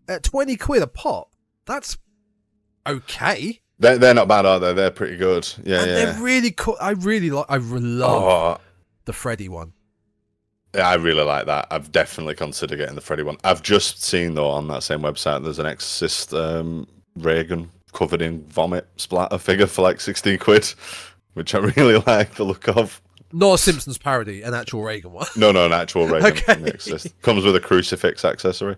at 20 quid a pop, that's okay. They're not bad, are they? They're pretty good. Yeah, They're really cool. I love the Freddy one. Yeah, I really like that. I've definitely considered getting the Freddy one. I've just seen, though, on that same website, there's an Exorcist Reagan covered in vomit splatter figure for like 16 quid, which I really like the look of. Not a Simpsons parody, an actual Reagan one. No, an actual Reagan okay. from Exorcist. Comes with a crucifix accessory.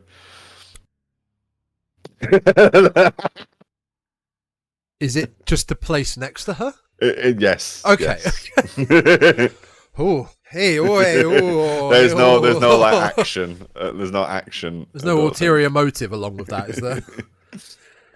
Is it just to place next to her? Yes. Okay. Yes. Oh, hey, oh. There's no like action. There's no action. There's no ulterior motive along with that, is there?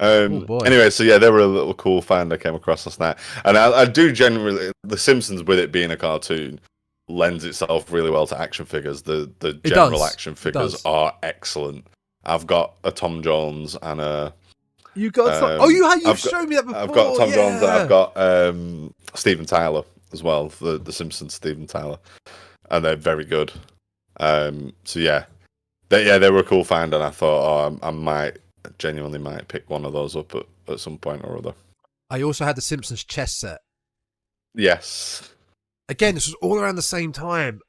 Anyway, so yeah, they were a little cool find I came across last night, and I do generally The Simpsons, with it being a cartoon, lends itself really well to action figures. The general action figures are excellent. I've got a Tom Jones and a. You got you've shown me that before. I've got Tom Jones and I've got Steven Tyler as well, the Simpsons Steven Tyler, and they're very good. So yeah, they were a cool find, and I thought I genuinely might pick one of those up at some point or other. I also had the Simpsons chess set. Yes. Again, this was all around the same time.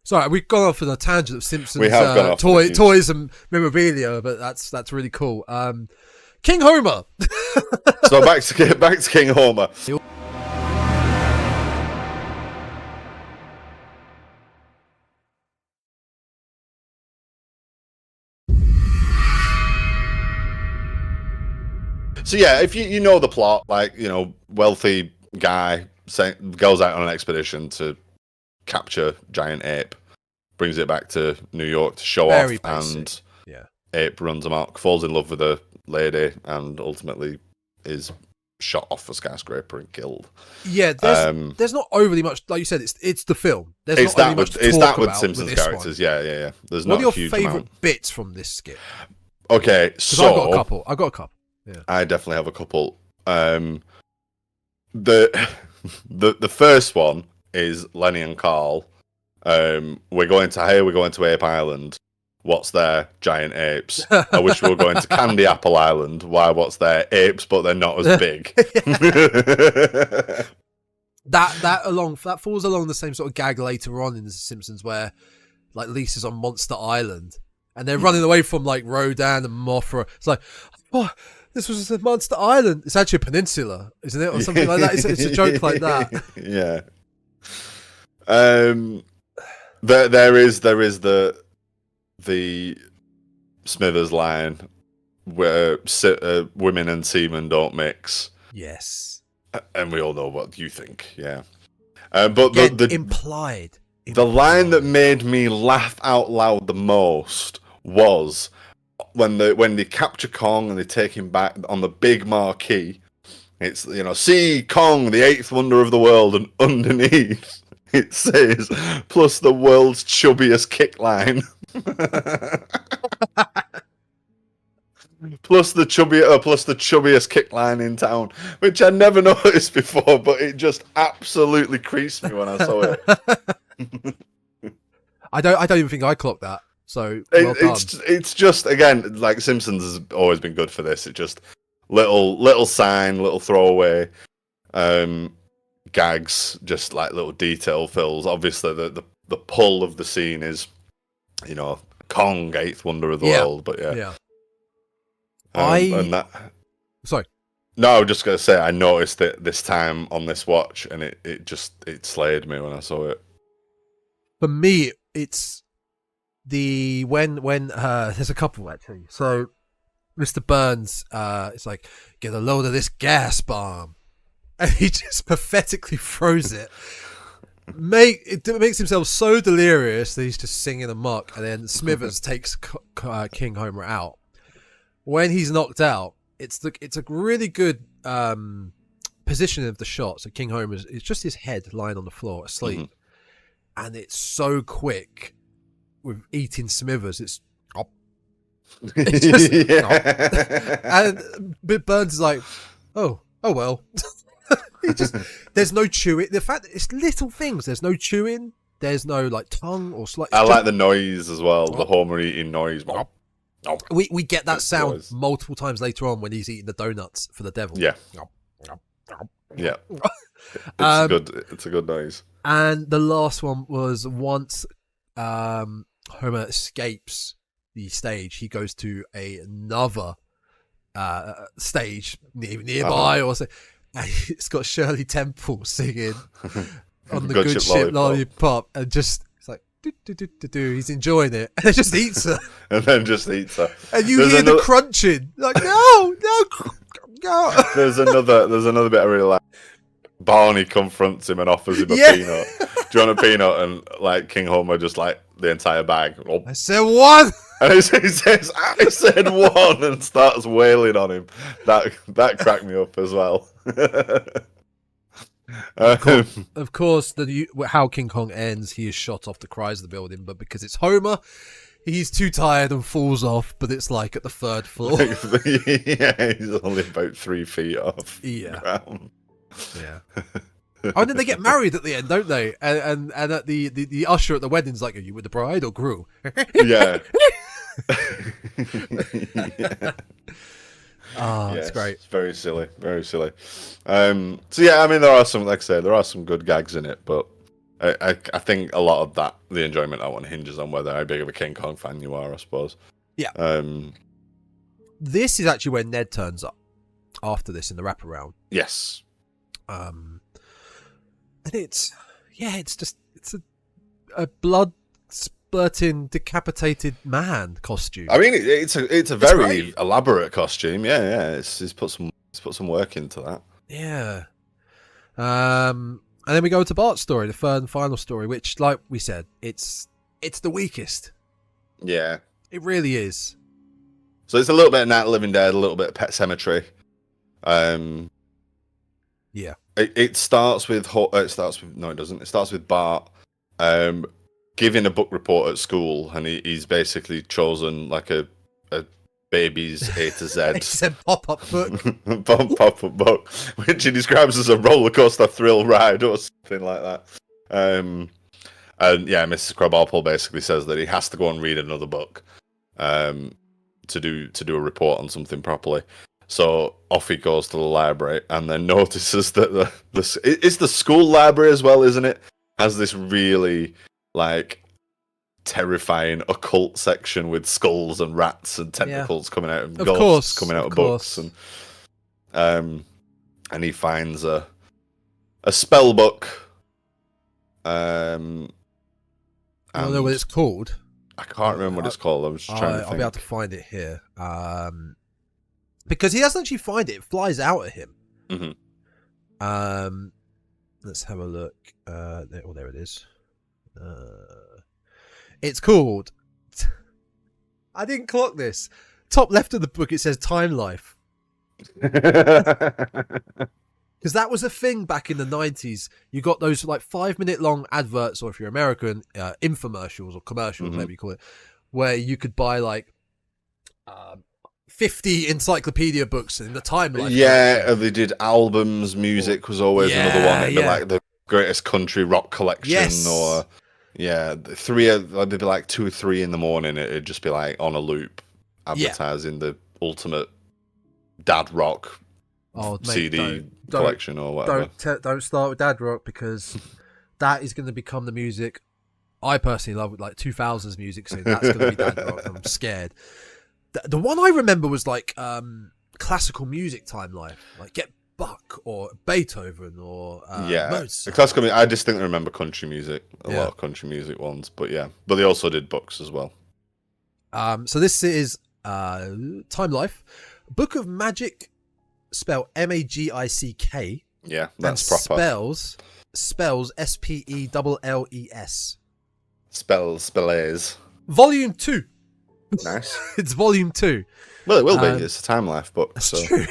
Sorry, we've gone off on a tangent of Simpsons we have gone off toys and memorabilia, but that's really cool. King Homer. So back to King Homer. So yeah, if you know the plot, like, wealthy guy goes out on an expedition to capture giant ape, brings it back to New York to show off, and ape runs amok, falls in love with a lady, and ultimately is shot off a skyscraper and killed. Yeah, there's not overly much, like you said. It's the film. There's it's not overly much to talk with about Simpsons with this characters. one. Yeah. There's what not are a huge your favourite amount. bits from this skit? Okay, so I've got a couple. Yeah. I definitely have a couple. The first one is Lenny and Carl. We're going to Ape Island. What's there? Giant apes. I wish we were going to Candy Apple Island. Why? What's there? Apes, but they're not as big. that falls along the same sort of gag later on in The Simpsons, where like Lisa's on Monster Island and they're running away from like Rodan and Mothra. It's like, oh, this was a Monster Island. It's actually a peninsula, isn't it, or something like that? It's a joke like that. Yeah. There is the Smithers line where women and semen don't mix. Yes. And we all know what you think, yeah. But the implied. The line that made me laugh out loud the most was when they capture Kong and they take him back on the big marquee. It's, see Kong, the 8th wonder of the world, and underneath it says, plus the world's chubbiest kick line. plus the chubbiest kick line in town, which I never noticed before, but it just absolutely creased me when I saw it. I don't even think I clocked that. So well it's just, again, like Simpsons has always been good for this. It just little sign, little throwaway gags, just like little detail fills. Obviously, the pull of the scene is, Kong, 8th wonder of the world. But yeah. Sorry. No, I was just gonna say I noticed it this time on this watch, and it slayed me when I saw it. For me, it's when there's a couple actually. So Mr. Burns, it's like, get a load of this gas bomb, and he just pathetically throws it. It makes himself so delirious that he's just singing amok, and then Smithers takes King Homer out. When he's knocked out, it's a really good positioning of the shot. So King Homer, it's just his head lying on the floor asleep, and it's so quick with eating Smithers. It's just, and Burns is like, oh well. There's no chewing. The fact that it's little things. There's no chewing. There's no like tongue or slight. I like the noise as well. The Homer eating noise. We get that sound multiple times later on when he's eating the donuts for the devil. Yeah. Yeah. It's a good noise. And the last one was once Homer escapes the stage, he goes to another stage nearby or something. And it's got Shirley Temple singing on the Good Ship Lollipop, and just it's like do. He's enjoying it, and then just eats her. And you hear the crunching, like no. There's another bit I really like. Barney confronts him and offers him a peanut. Do you want a peanut? And like King Homer just like the entire bag. Oh. I said one. And he says, I said one, and starts wailing on him. That cracked me up as well. Of course, how King Kong ends, he is shot off the cries of the building, but because it's Homer, he's too tired and falls off, but it's like at the 3rd floor. Yeah, he's only about 3 feet off the ground. Yeah. Oh, and then they get married at the end, don't they? And at the usher at the wedding's like, are you with the bride or Gru? Yeah. It's great. It's very silly, very silly. So yeah, I mean, there are some good gags in it, but I think a lot of the enjoyment of that one hinges on whether how big of a King Kong fan you are, I suppose. Yeah. This is actually where Ned turns up after this in the wraparound. Yes. And it's a blood spurting decapitated man costume. I mean, it's a very elaborate costume. Yeah. He's put some work into that. Yeah. And then we go to Bart's story, the third and final story, which, like we said, it's the weakest. Yeah. It really is. So it's a little bit of Night of the Living Dead, a little bit of Pet Sematary. Yeah. It starts with no, it doesn't. It starts with Bart giving a book report at school, and he's basically chosen like a baby's A to Z. It's a pop-up book. Pop-up book, which he describes as a roller coaster thrill ride or something like that. And yeah, Mrs. Krabappel basically says that he has to go and read another book to do a report on something properly. So off he goes to the library, and then notices that it's the school library as well, isn't it? Has this really like terrifying occult section with skulls and rats and tentacles coming out, and ghosts coming out of books, and he finds a spell book. I don't know what it's called. I can't remember what it's called. I was just trying to think. I'll be able to find it here. Because he doesn't actually find it. It flies out at him. Mm-hmm. Let's have a look. There it is. It's called... I didn't clock this. Top left of the book, it says Time Life. Because that was a thing back in the 90s. You got those like 5-minute long adverts, or if you're American, infomercials or commercials, whatever you call it, where you could buy like 50 encyclopedia books in the Time Life. Yeah, they did albums. Music was always another one. It'd be like the greatest country rock collection, or there'd be like 2 or 3 in the morning. It'd just be like on a loop, advertising the ultimate dad rock CD collection or whatever. Don't start with dad rock, because that is going to become the music I personally love, with like 2000s music. So that's going to be dad rock. I'm scared. The one I remember was like classical music Time Life, like Get Buck or Beethoven or Mozart. Classical. I distinctly remember country music, a lot of country music ones, but they also did books as well. So this is Time Life, Book of Magic, spelled Magick. Yeah, that's proper. Spells Spells. Spells. Volume 2. Nice. It's volume 2. Well, it will be. It's a Time Life book. That's so. True.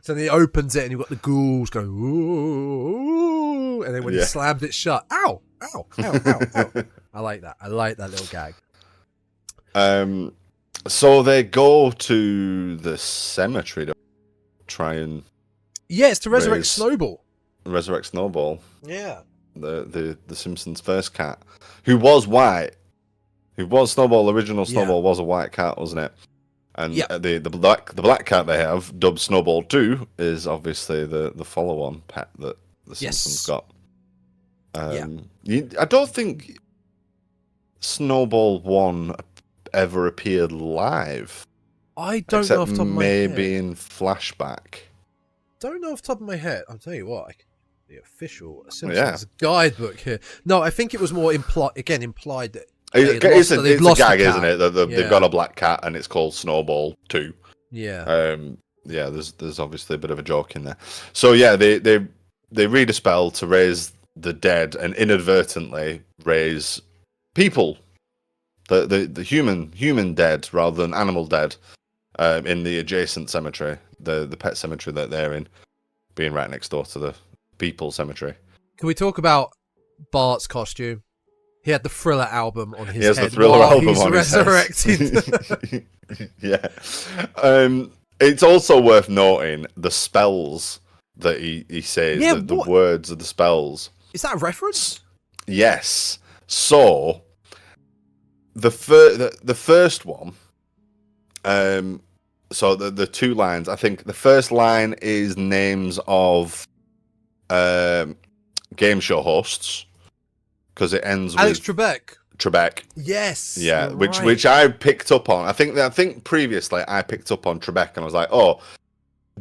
So then he opens it, and you've got the ghouls going, ooh, and then when he slams it shut, ow, ow, ow, ow, ow. I like that. I like that little gag. So they go to the cemetery to try and it's to resurrect Snowball. Resurrect Snowball. Yeah. The Simpsons' first cat, who was white. Who was Snowball? Original Snowball was a white cat, wasn't it? And the black cat they have, dubbed Snowball 2, is obviously the follow-on pet that the Simpsons got. I don't think Snowball 1 ever appeared live. I don't know off the top of my head. Maybe in flashback. Don't know off the top of my head. I'll tell you what. The official Simpsons guidebook here. No, I think it was more implied that it's a gag, isn't it? They've got a black cat and it's called Snowball 2. Yeah. There's obviously a bit of a joke in there. So they read a spell to raise the dead and inadvertently raise people, the human dead rather than animal dead, in the adjacent cemetery, the pet cemetery that they're in, being right next door to the people cemetery. Can we talk about Bart's costume? He had the Thriller album on his head. He has the Thriller album he's on resurrected. His head. It's also worth noting the spells that he says, the words of the spells. Is that a reference? Yes. So the first one, so the 2 lines, I think the first line is names of game show hosts, because it ends Alex with Trebek. Yes. Yeah, which I picked up on. I think previously I picked up on Trebek, and I was like, oh,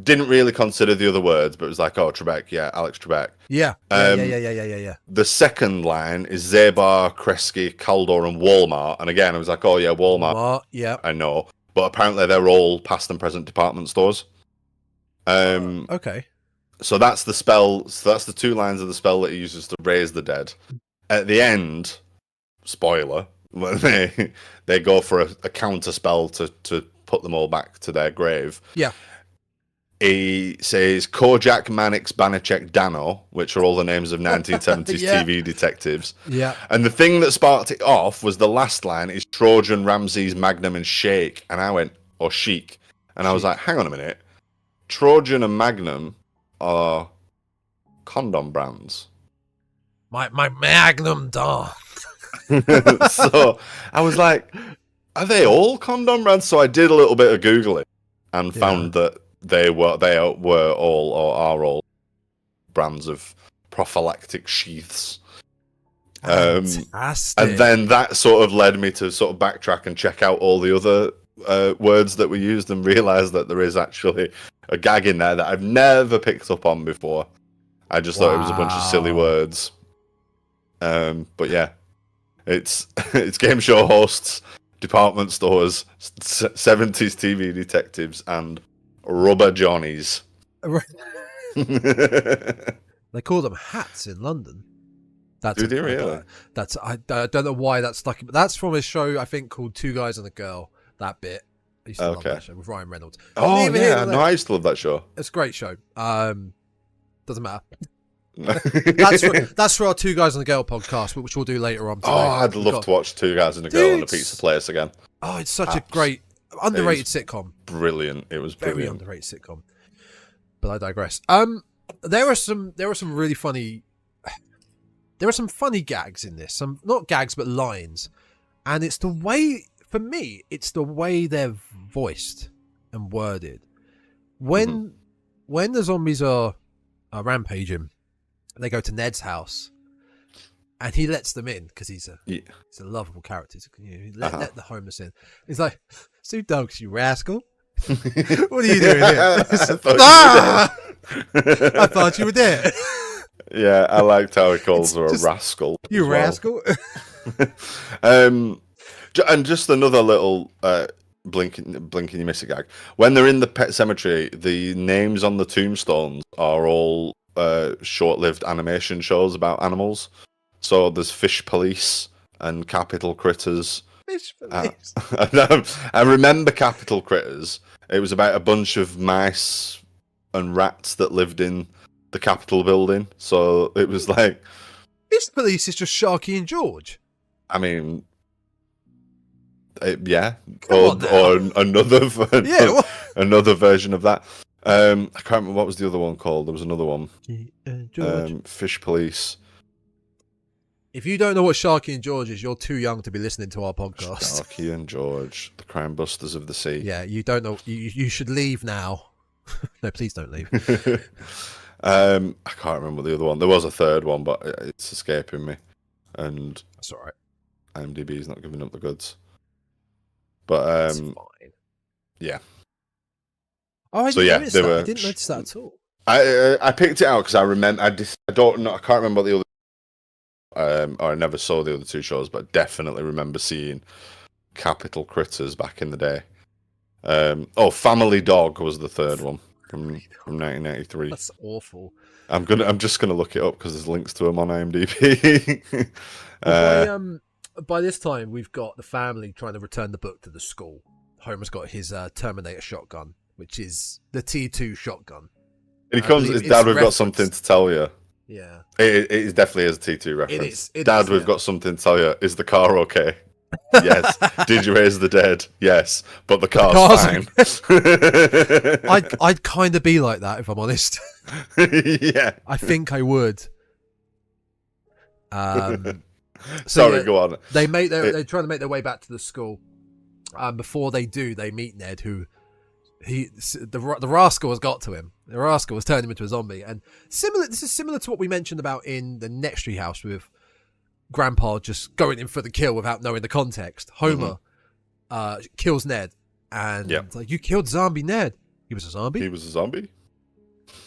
didn't really consider the other words, but it was like, oh, Trebek, Alex Trebek. Yeah. Yeah. The second line is Zabar, Kresge, Caldor, and Walmart, and again, I was like, oh yeah, Walmart. Yeah. I know, but apparently they're all past and present department stores. Okay. So that's the spell. So that's the 2 lines of the spell that he uses to raise the dead. At the end, spoiler, when they go for a counter spell to put them all back to their grave. Yeah. he says Kojak, Mannix, Banachek, Dano, which are all the names of 1970s TV detectives. Yeah. And the thing that sparked it off was the last line is Trojan, Ramses, Magnum, and Shake. And I went, or Chic. And I was like, hang on a minute. Trojan and Magnum are condom brands. My Magnum dog. So I was like, are they all condom brands? So I did a little bit of Googling and found that they were all or are all brands of prophylactic sheaths. Fantastic. And then that sort of led me to sort of backtrack and check out all the other words that were used and realize that there is actually a gag in there that I've never picked up on before. I just thought it was a bunch of silly words. But yeah, it's game show hosts, department stores, 70s TV detectives, and rubber johnnies. They call them hats in London. Do they really? I don't know why that's stuck. But that's from a show I think called Two Guys and a Girl. That bit. I used to love that show with Ryan Reynolds. Oh yeah, no, I used to love that show. It's a great show. Doesn't matter. that's for our Two Guys and a Girl podcast, which we'll do later on today. Oh, I'd love to watch Two Guys and a Girl in a pizza place again. Oh, it's such a great, underrated sitcom. Brilliant. It was brilliant. Very underrated sitcom. But I digress. There are some really funny. There are some funny gags in this. Some not gags, but lines, and it's the way. For me, it's the way they're voiced and worded. When the zombies are rampaging, they go to Ned's house, and he lets them in because he's a lovable character. Let the homeless in. He's like, "Sue Dogs, you rascal! What are you doing here?" I thought you were dead. Yeah, I liked how he calls her a rascal. You rascal. And just another little blinking you miss a gag. When they're in the pet cemetery, the names on the tombstones are all short-lived animation shows about animals. So there's Fish Police and Capital Critters. Fish Police. I remember Capital Critters. It was about a bunch of mice and rats that lived in the Capitol building. So it was like... Fish Police is just Sharky and George. I mean... yeah, or another version of that. I can't remember what was the other one called. There was another one. Fish Police. If you don't know what Sharky and George is, you're too young to be listening to our podcast. Sharky and George, the crime busters of the sea. Yeah, you don't know. You should leave now. No, please don't leave. I can't remember the other one. There was a third one, but it's escaping me. And that's all right. IMDb's not giving up the goods. But that's fine. Yeah. Oh, I didn't notice that. I didn't notice that at all. I picked it out because I remember. I don't know. I can't remember the other. Or I never saw the other two shows, but definitely remember seeing Capital Critters back in the day. Family Dog was the third one from 1993. That's awful. I'm just gonna look it up because there's links to them on IMDb. By this time, we've got the family trying to return the book to the school. Homer's got his Terminator shotgun, which is the T2 shotgun. And he comes, Dad, we've got something to tell you. Yeah. It is definitely a T2 reference. Dad, we've got something to tell you. Is the car okay? Yes. Did you raise the dead? Yes. But the car's fine. I'd kind of be like that, if I'm honest. Yeah. I think I would. Sorry, go on. They're trying to make their way back to the school. Before they do, they meet Ned, who the rascal has got to him. The rascal has turned him into a zombie, and this is similar to what we mentioned about in the next Treehouse with Grandpa just going in for the kill without knowing the context. Homer kills Ned, and it's like, you killed zombie Ned. He was a zombie. He was a zombie.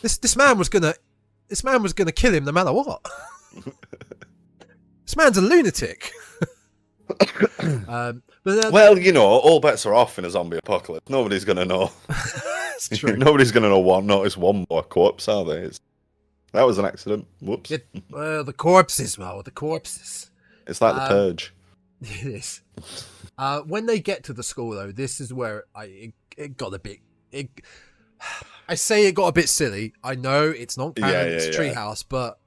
This man was gonna kill him no matter what. This man's a lunatic. Well, all bets are off in a zombie apocalypse. Nobody's going to know. It's true. Nobody's going to notice one more corpse, are they? That was an accident. Whoops. The corpses, Mo. The corpses. It's like the Purge. It is. When they get to the school, though, this is where it got a bit... I say it got a bit silly. I know it's not canon, it's Treehouse, but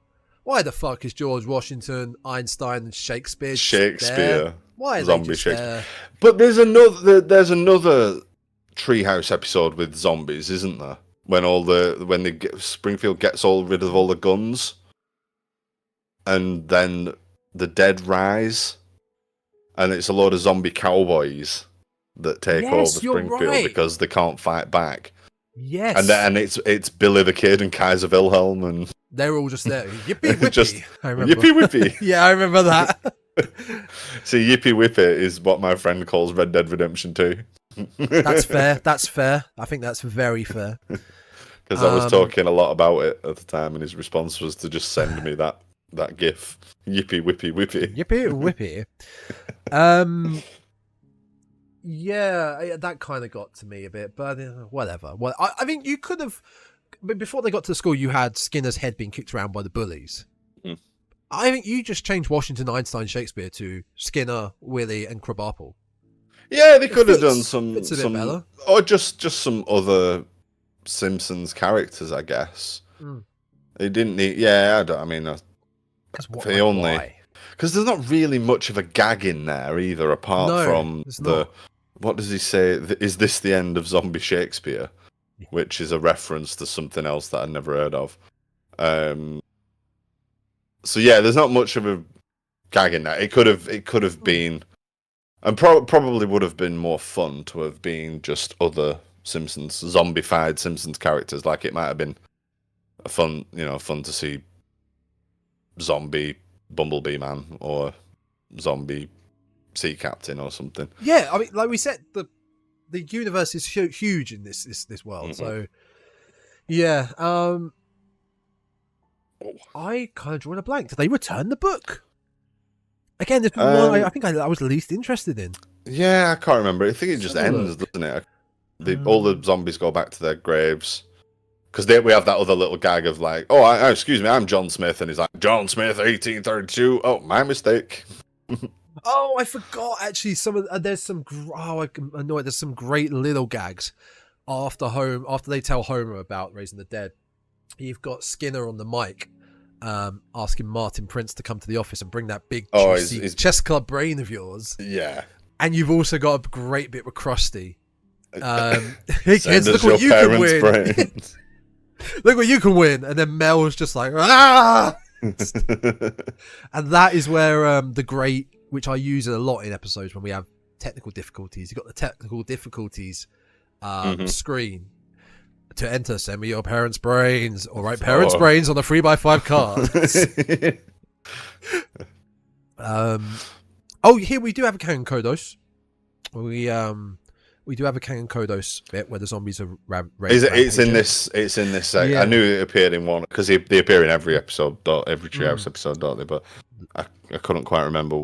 why the fuck is George Washington, Einstein, and Shakespeare there? Why are zombie they just Shakespeare? there? But there's another Treehouse episode with zombies, isn't there? When Springfield gets rid of all the guns, and then the dead rise, and it's a load of zombie cowboys that take over Springfield because they can't fight back. Yes, and it's Billy the Kid and Kaiser Wilhelm, and they're all just there. Yippee whippy! just yippee whippy. Yeah, I remember that. See, yippee whippy is what my friend calls Red Dead Redemption 2. That's fair. That's fair. I think that's very fair. Because I was talking a lot about it at the time, and his response was to just send me that gif. Yippee whippy whippy. Yippee whippy. Yeah, that kind of got to me a bit, but whatever. Well, I think you could have, before they got to the school, you had Skinner's head being kicked around by the bullies. Mm. I think you just changed Washington, Einstein, Shakespeare to Skinner, Willie, and Krabappel. Yeah, they could have done some or just some other Simpsons characters, I guess. They didn't need. Yeah, I mean, why? Because there's not really much of a gag in there either, apart from the. What does he say? Is this the end of Zombie Shakespeare? Which is a reference to something else that I'd never heard of. So yeah, there's not much of a gag in that. It could have been, and probably would have been more fun to have been just other Simpsons, zombified Simpsons characters. Like it might have been fun to see zombie Bumblebee Man or zombie Sea Captain or something. Yeah, I mean, like we said, the universe is huge in this world. Mm-hmm. So yeah, I kind of drawn a blank. Did they return the book? Again, this one I think I was the least interested in. Yeah, I can't remember. I think it just ends, doesn't it? All the zombies go back to their graves. Because we have that other little gag of like, excuse me, I'm John Smith. And he's like, John Smith, 1832. Oh, my mistake. Oh, I forgot, actually. There's some great little gags after they tell Homer about raising the dead. You've got Skinner on the mic asking Martin Prince to come to the office and bring that big juicy chess club brain of yours. Yeah. And you've also got a great bit with Krusty. Hey kids, look what you can win. Look what you can win. And then Mel's just like, ah! And that is where the great, which I use a lot in episodes when we have technical difficulties. You've got the technical difficulties screen. To enter, send me your parents' brains. All right, parents' brains on a 3x5 card. Here we do have a Kangen Kodos. We do have a Kangen Kodos bit where the zombies are It's in this. Yeah. I knew it appeared in one because they appear in every episode, every Treehouse episode, don't they? But I couldn't quite remember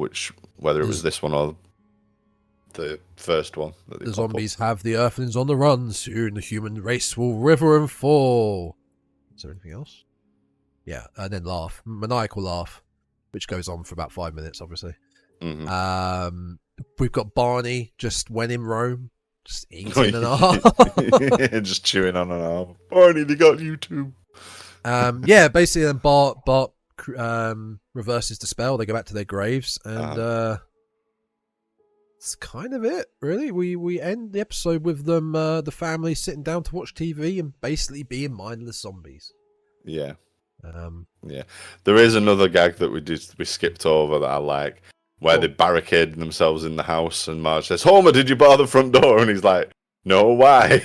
whether it was this one or the first one. The zombies have the Earthlings on the run. Soon the human race will river and fall. Is there anything else? Yeah, and then maniacal laugh, which goes on for about 5 minutes, obviously. Mm-hmm. We've got Barney just when in Rome, just eating an arm. Just chewing on an arm. Barney, they got you too. Yeah, basically then Bart reverses the spell. They go back to their graves, and that's kind of it, really. We end the episode with them, the family sitting down to watch TV and basically being mindless zombies. Yeah. Yeah. There is another gag that we skipped over that I like, where they barricade themselves in the house, and Marge says, "Homer, did you bar the front door?" And he's like, "No, why?"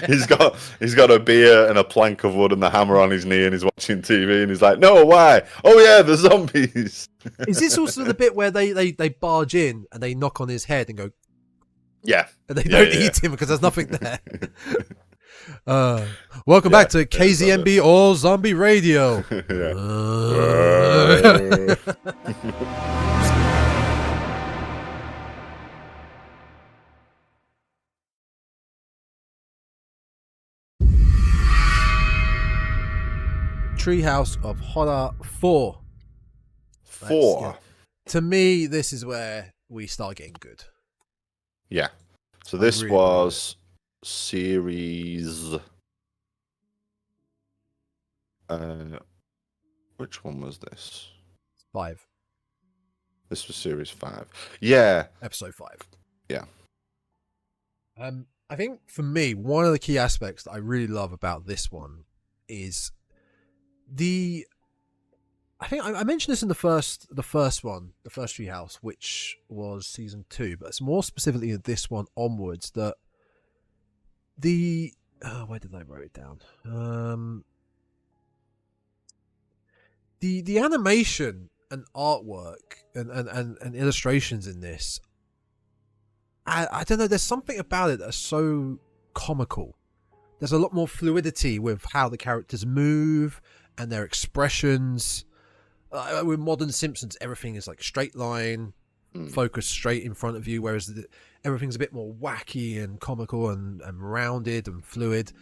he's got a beer and a plank of wood and the hammer on his knee, and he's watching TV, and he's like, "No, why? Oh yeah, the zombies." Is this also the bit where they barge in and they knock on his head and go, yeah, and they don't eat him because there's nothing there? Welcome back to KZMB All Zombie Radio. Treehouse of Horror 4. To me, this is where we start getting good. Yeah. So this was series Which one was this? 5. This was series 5. Yeah. Episode 5. Yeah. I think for me, one of the key aspects that I really love about this one is I think I mentioned this in the first one, the first Treehouse, which was season 2, but it's more specifically in this one onwards that where did I write it down? The animation and artwork and illustrations in this, I don't know, there's something about it that's so comical. There's a lot more fluidity with how the characters move and their expressions. With modern Simpsons, everything is like straight line, focused straight in front of you, whereas everything's a bit more wacky and comical and rounded and fluid.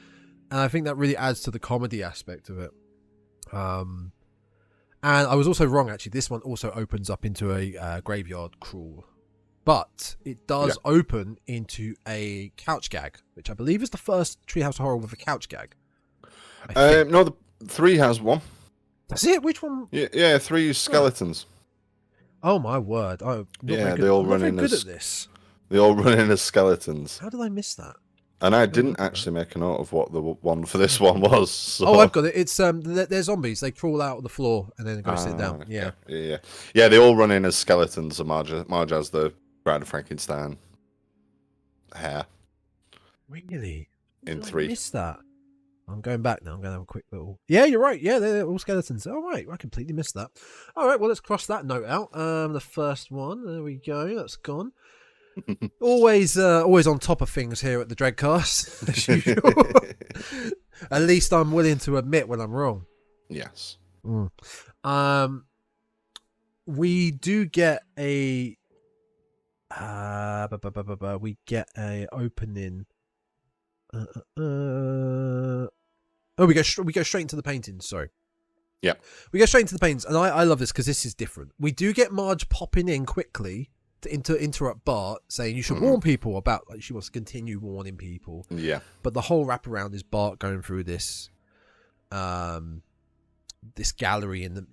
And I think that really adds to the comedy aspect of it. And I was also wrong, actually. This one also opens up into a graveyard crawl. But it does open into a couch gag, which I believe is the first Treehouse of Horror with a couch gag. No, the 3 has one. That's it? Which one? Yeah, 3 skeletons. Oh my word! They all run in good at this. They all run in as skeletons. How did I miss that? And I didn't actually make a note of what the one for this one was. So. Oh, I've got it. It's they're zombies. They crawl out of the floor and then go sit down. Yeah. Yeah. They all run in as skeletons. And Marge has the Bride of Frankenstein hair. Really? In 3. I missed that. I'm going back now. I'm going to have a quick little... Yeah, you're right. Yeah, they're all skeletons. All right. I completely missed that. All right. Well, let's cross that note out. The first one. There we go. That's gone. always on top of things here at the Dreadcast, as usual. At least I'm willing to admit when I'm wrong. Yes. We do get a... we get a opening... we go straight into the paintings. Sorry. Yeah. We go straight into the paintings, and I love this because this is different. We do get Marge popping in quickly to interrupt Bart, saying you should warn people about, like, she wants to continue warning people. Yeah. But the whole wraparound is Bart going through this this gallery in the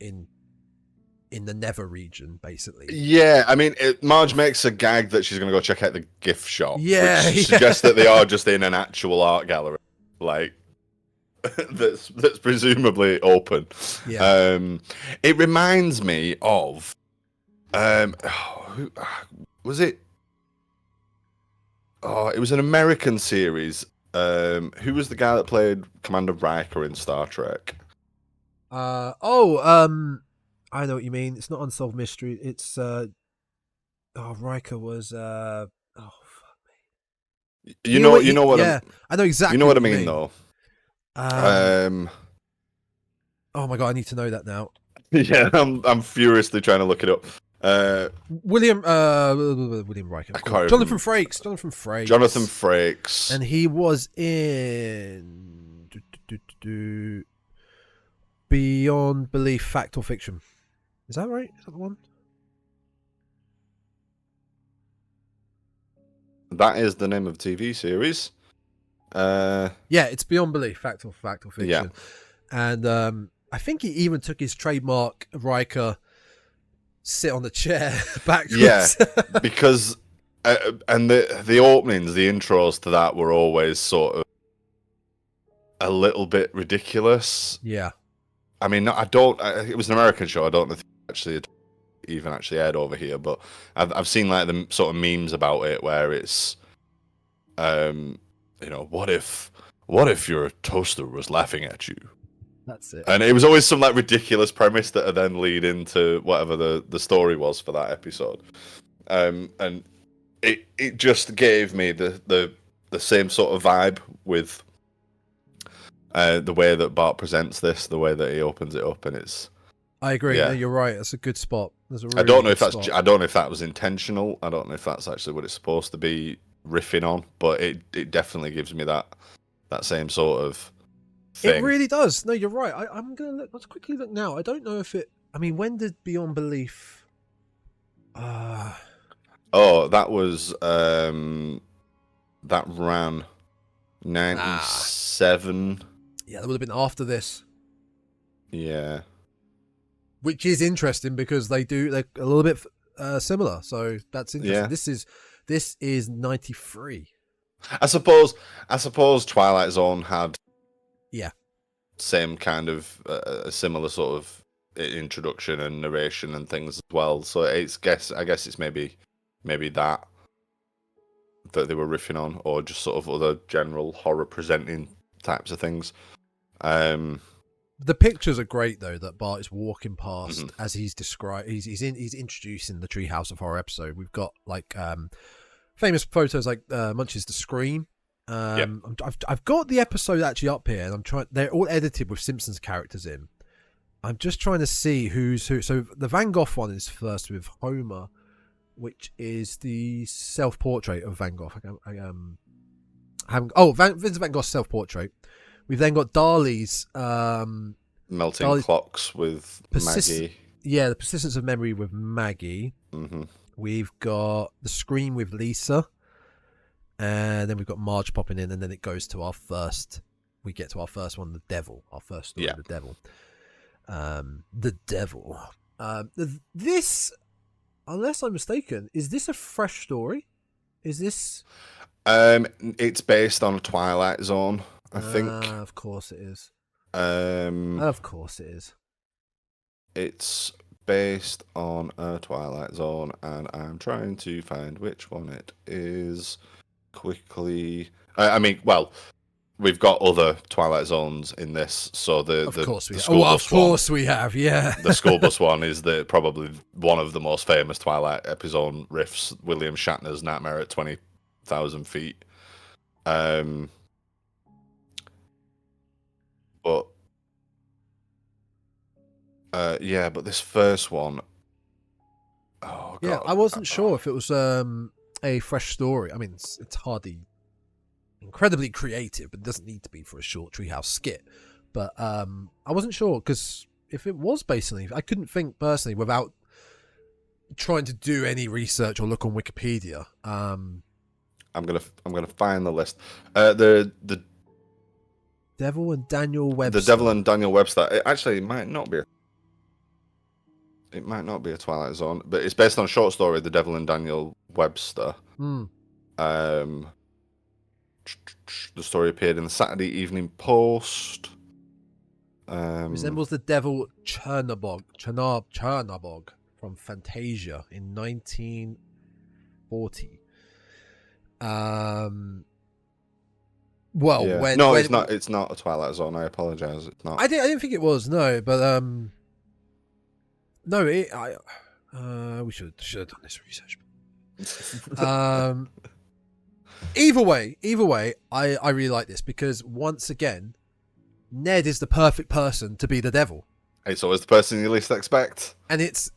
Nether region, basically. Yeah, I mean, Marge makes a gag that she's going to go check out the gift shop. Yeah, which suggests that they are just in an actual art gallery, like that's presumably open. Yeah. It reminds me of, who was it? Oh, it was an American series. Who was the guy that played Commander Riker in Star Trek? I know what you mean. It's not Unsolved Mystery. It's Riker was fuck me. You know what? Yeah, I know exactly. You know what I mean, though. Oh my god, I need to know that now. Yeah, I'm furiously trying to look it up. William Riker. Jonathan Frakes. Jonathan Frakes. And he was in Beyond Belief, Fact or Fiction. Is that right? Is that the one? That is the name of the TV series. Yeah, it's Beyond Belief, Fact or Fiction. Yeah. And I think he even took his trademark Riker sit on the chair backwards. Yeah, because and the openings, the intros to that were always sort of a little bit ridiculous. Yeah. I mean, it was an American show. I don't know if it actually aired over here, but I've seen like the sort of memes about it where it's, what if your toaster was laughing at you? That's it. And it was always some like ridiculous premise that would then lead into whatever the story was for that episode. And it just gave me the same sort of vibe with the way that Bart presents this, the way that he opens it up, and it's. I agree. Yeah. No, you're right. That's a good spot. I don't know if that was intentional. I don't know if that's actually what it's supposed to be riffing on, but it definitely gives me that same sort of thing. It really does. No, you're right. I'm gonna look. Let's quickly look now. I don't know if it. I mean, when did Beyond Belief? Oh, that was that ran 97. Yeah, that would have been after this. Yeah. Which is interesting because they're a little bit similar. So that's interesting. Yeah. This is 93. I suppose Twilight Zone had same kind of a similar sort of introduction and narration and things as well. So I guess it's maybe that they were riffing on, or just sort of other general horror presenting types of things. The pictures are great though, that Bart is walking past as he's described. He's introducing the Treehouse of Horror episode. We've got like famous photos like Munch's The Scream. I've got the episode actually up here, and I'm trying. They're all edited with Simpsons characters in. I'm just trying to see who's who. So the Van Gogh one is first with Homer, which is the self-portrait of Van Gogh. Vincent Van Gogh's self-portrait. We've then got Dali's melting clocks with Maggie. Yeah, the persistence of memory with Maggie. Mm-hmm. We've got The Scream with Lisa, and then we've got Marge popping in, and then it goes to our first. We get to our first one, the Devil. Our first story, the Devil. The Devil. This, unless I'm mistaken, is this a fresh story? Is this? It's based on a Twilight Zone, I think. Of course it is. Of course it is. It's based on a Twilight Zone, and I'm trying to find which one it is quickly. We've got other Twilight Zones in this, so of course we have. Yeah, the school bus one is probably one of the most famous Twilight episode riffs. William Shatner's Nightmare at 20,000 feet. But this first one, oh god, yeah, I wasn't sure if it was a fresh story. I mean, it's hardly incredibly creative, but it doesn't need to be for a short Treehouse skit. But I wasn't sure, because if it was basically, I couldn't think personally without trying to do any research or look on Wikipedia. I'm gonna find the list. The Devil and Daniel Webster. The Devil and Daniel Webster. It might not be. It might not be a Twilight Zone, but it's based on a short story, The Devil and Daniel Webster. The story appeared in the Saturday Evening Post. Resembles the Devil Chernabog from Fantasia in 1940. It's not a Twilight Zone. I apologize. It's not. I didn't think it was, no, but no, we should have done this research. Either way, I really like this because once again, Ned is the perfect person to be the devil. It's always the person you least expect, and it's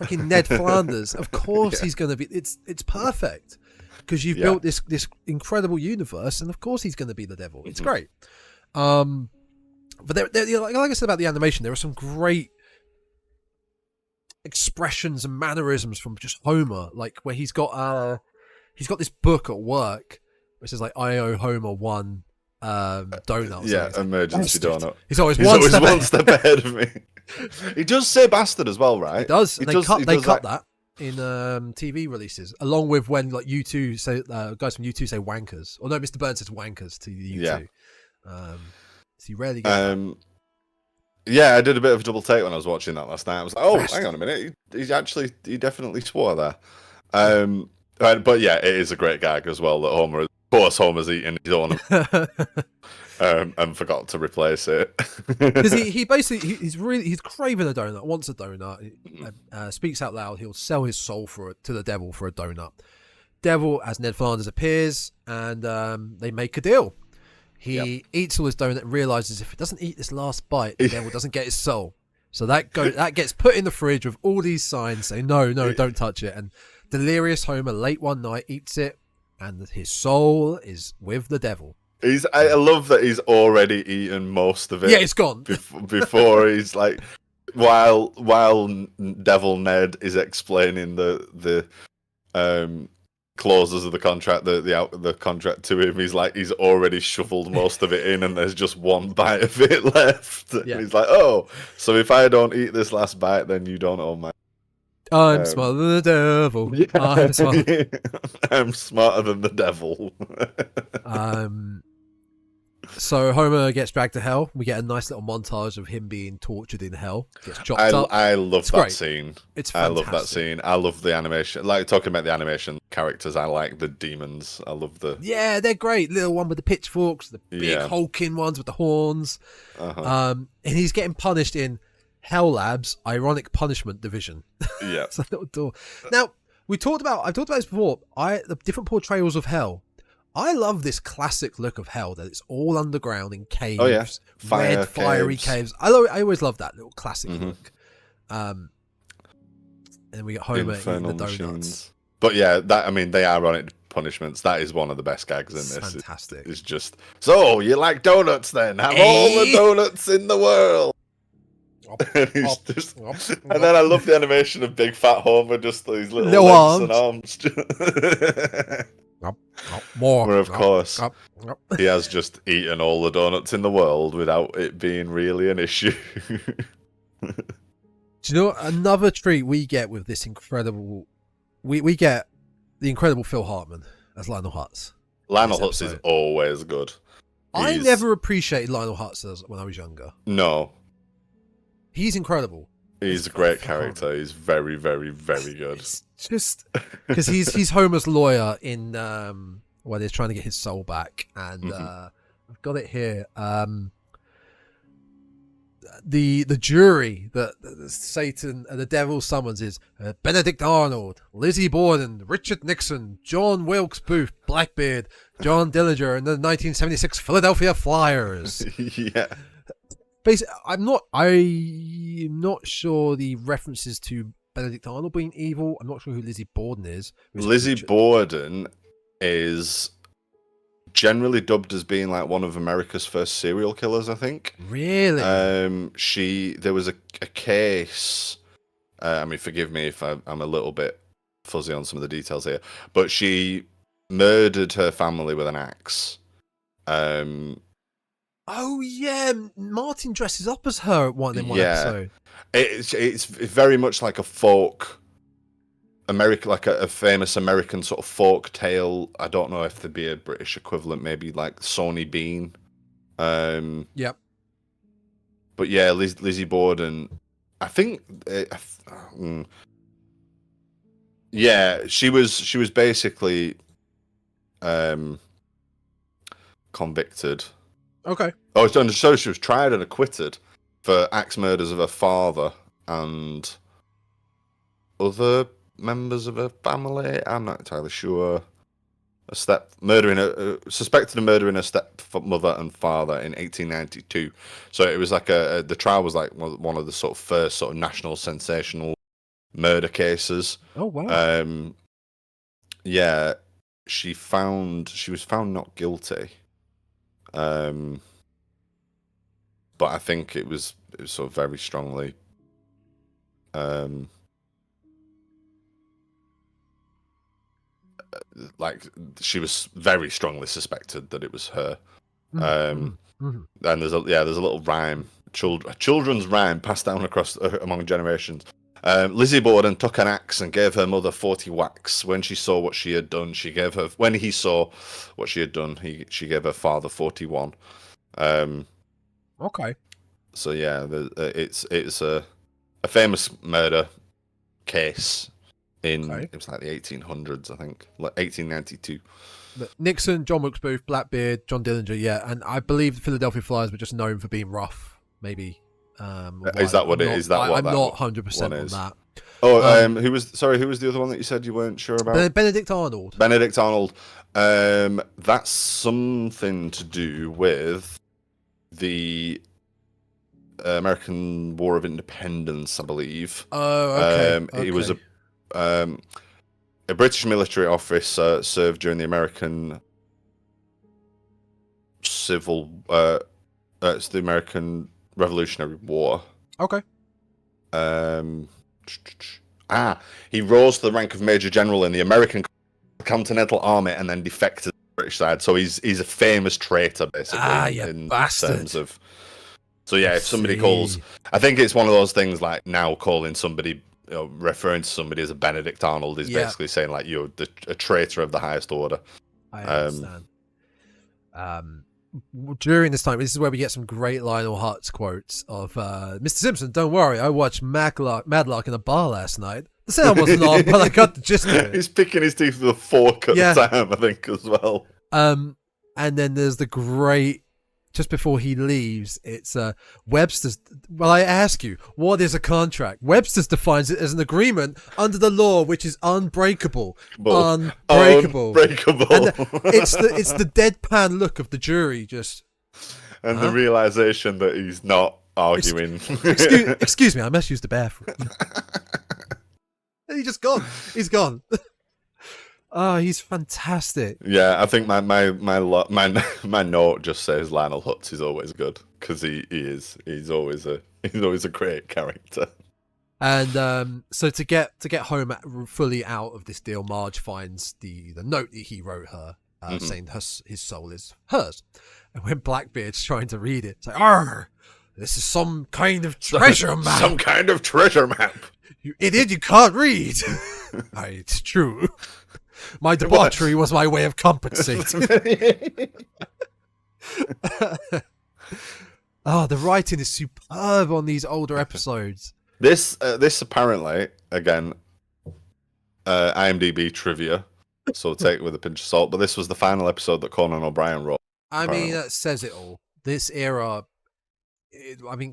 fucking Ned Flanders. Of course, he's going to be. It's perfect because you've built this incredible universe, and of course he's going to be the devil. It's great. But like I said about the animation, there are some great expressions and mannerisms from just Homer, like where he's got this book at work which is like I owe Homer one donut. Yeah, emergency donut. He's always one step ahead of me. He does say bastard as well, right? He does. They cut that in TV releases, along with when like U2 say guys from U2 say wankers. Or no, Mr. Burns says wankers to the U2. So he rarely gets that. Yeah, I did a bit of a double take when I was watching that last night. I was like, oh, hang on a minute. He definitely swore there. But yeah, it is a great gag as well that Homer's eating his own and forgot to replace it. Because he basically, he's craving a donut, wants a donut, speaks out loud, he'll sell his soul to the devil for a donut. Devil, as Ned Flanders appears, and they make a deal. He eats all his donut and realizes if he doesn't eat this last bite, the devil doesn't get his soul. So that gets put in the fridge with all these signs saying, no, don't touch it. And delirious Homer, late one night, eats it, and his soul is with the devil. I love that he's already eaten most of it. Yeah, it's gone. Before he's like, while Devil Ned is explaining the clauses of the contract, the contract to him. He's like, he's already shuffled most of it in, and there's just one bite of it left. Yeah. He's like, oh, so if I don't eat this last bite, then you don't own my. I'm smarter than the devil. Yeah. I'm smarter than the devil. So Homer gets dragged to hell. We get a nice little montage of him being tortured in hell. Gets chopped up. I love that scene. It's fantastic. I love that scene. I love the animation. Like, talking about the animation characters, I like the demons. I love the... Yeah, they're great. Little one with the pitchforks, the big hulking ones with the horns. And he's getting punished in Hell Lab's Ironic Punishment Division. Yeah. It's a little door. Now, I've talked about this before. The different portrayals of hell. I love this classic look of hell, that it's all underground in caves. Oh, yeah. Red, fiery caves. I always love that little classic look. And we get Homer eating the donuts. Machines. But yeah, they are ironic punishments. That is one of the best gags in this. Fantastic. It's just, so you like donuts then? Have all the donuts in the world. And then I love the animation of Big Fat Homer, just these little legs and arms. More. Where, of course, he has just eaten all the donuts in the world without it being really an issue. Do you know another treat we get with this incredible... We get the incredible Phil Hartman as Lionel Hutz. Lionel Hutz is always good. I never appreciated Lionel Hutz when I was younger. No. He's incredible. He's a great character. He's very, very, very good. It's just because he's Homer's lawyer in where they're trying to get his soul back, and I've got it here. The jury that Satan and the devil summons is Benedict Arnold, Lizzie Borden, Richard Nixon, John Wilkes Booth, Blackbeard, John Dillinger, and the 1976 Philadelphia Flyers. Yeah. Basically, I'm not sure the references to Benedict Arnold being evil. I'm not sure who Lizzie Borden is. Lizzie Borden is generally dubbed as being like one of America's first serial killers, I think. Really? There was a case. Forgive me if I'm a little bit fuzzy on some of the details here, but she murdered her family with an axe. Oh yeah, Martin dresses up as her at one episode. It's very much like a folk American, like a famous American sort of folk tale. I don't know if there'd be a British equivalent, maybe like Sony Bean. Yep. But yeah, Lizzie Borden, I think. Yeah, she was basically convicted. Okay. Oh, so she was tried and acquitted for axe murders of her father and other members of her family. I'm not entirely sure. Suspected of murdering her stepmother and father in 1892. So it was like the trial was like one of the sort of first sort of national sensational murder cases. Oh wow. Yeah, she was found not guilty. But I think it was sort of very strongly like she was very strongly suspected that it was her. And there's a little rhyme, children's rhyme passed down across among generations. Lizzie Borden took an axe and gave her mother 40 whacks. When he saw what she had done, she gave her 41. Okay. So yeah, it's a famous murder case in it was like the 1800s, I think, like 1892. Nixon, John Wilkes Booth, Blackbeard, John Dillinger, yeah, and I believe the Philadelphia Flyers were just known for being rough, maybe. Is that what it is? I'm not 100% on that. Oh, who was the other one that you said you weren't sure about? Benedict Arnold. Benedict Arnold. That's something to do with the American War of Independence, I believe. Oh, okay. He was a British military officer, served during the American it's the American Revolutionary War. Okay. He rose to the rank of Major General in the American Continental Army and then defected to the British side. So he's a famous traitor, basically. In terms of. So yeah, if somebody calls, I think it's one of those things like now calling somebody, referring to somebody as a Benedict Arnold is basically saying like you're a traitor of the highest order. I understand. During this time, this is where we get some great Lionel Hutz quotes of Mr. Simpson. Don't worry, I watched Madlock in a bar last night. The sound wasn't on, but I got the gist of it. He's picking his teeth with a fork at the time, I think, as well. And then there's the great, just before he leaves, it's Webster's. Well, I ask you, what is a contract? Webster's defines it as an agreement under the law which is unbreakable. Unbreakable. And it's the deadpan look of the jury, just. And the realization that he's not arguing. Excuse me, I must use the bathroom. And he's just gone. He's gone. Oh, he's fantastic. Yeah, I think my note just says Lionel Hutz is always good because he's always a great character. And so to get Homer fully out of this deal, Marge finds the note that he wrote her saying his soul is hers. And when Blackbeard's trying to read it, it's like, "Arr, this is some kind of treasure map. Some kind of treasure map. You idiot! You can't read." It's true. My debauchery was my way of compensating. Oh, the writing is superb on these older episodes. This apparently, again, IMDb trivia, so take it with a pinch of salt, but this was the final episode that Conan O'Brien wrote. I mean, that says it all. This era,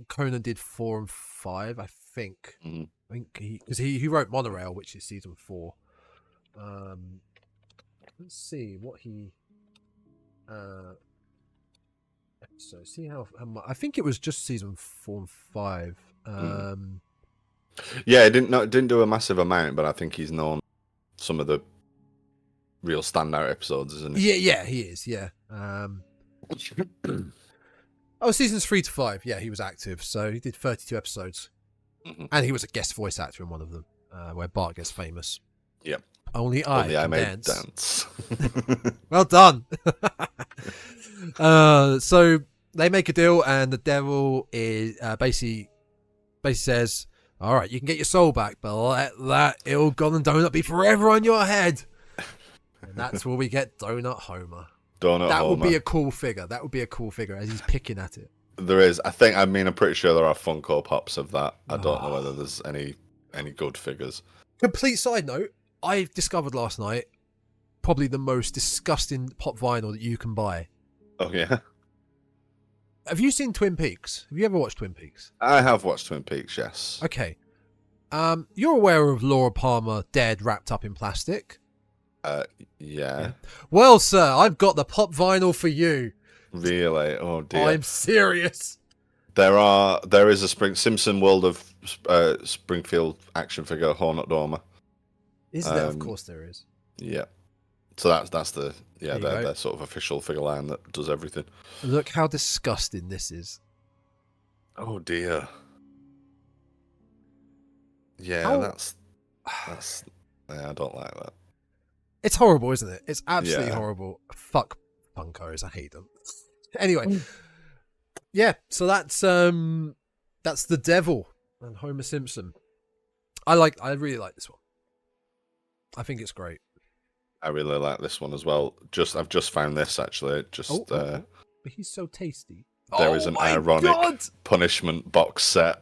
Conan did 4 and 5, I think. I think because he wrote Monorail, which is season 4. Let's see what he episode. See how much. I think it was just season 4 and 5. Yeah, it didn't do a massive amount, but I think he's known some of the real standout episodes, isn't he? Yeah, he is. Yeah. Seasons 3 to 5. Yeah, he was active, so he did 32 episodes, and he was a guest voice actor in one of them, where Bart gets famous. Yep. Only I may dance. Well done. So they make a deal, and the devil is basically says, "All right, you can get your soul back, but let that ill-gotten donut be forever on your head." And that's where we get Donut Homer. That would be a cool figure. That would be a cool figure as he's picking at it. There is. I'm pretty sure there are Funko Pops of that. I don't know whether there's any good figures. Complete side note. I discovered last night probably the most disgusting pop vinyl that you can buy. Oh, yeah? Have you seen Twin Peaks? Have you ever watched Twin Peaks? I have watched Twin Peaks, yes. Okay. You're aware of Laura Palmer dead, wrapped up in plastic? Yeah. Well, sir, I've got the pop vinyl for you. Really? Oh, dear. I'm serious. There is a Simpson World of Springfield action figure, Hornet Dormer. Is there? Of course there is. Yeah. So that's their sort of official figure line that does everything. Look how disgusting this is. Oh dear. Yeah, that's I don't like that. It's horrible, isn't it? It's absolutely horrible. Fuck Funkos, I hate them. Anyway. Yeah, so that's the devil and Homer Simpson. I really like this one. I think it's great. I really like this one as well. I've just found this actually. But he's so tasty. There is an ironic punishment box set.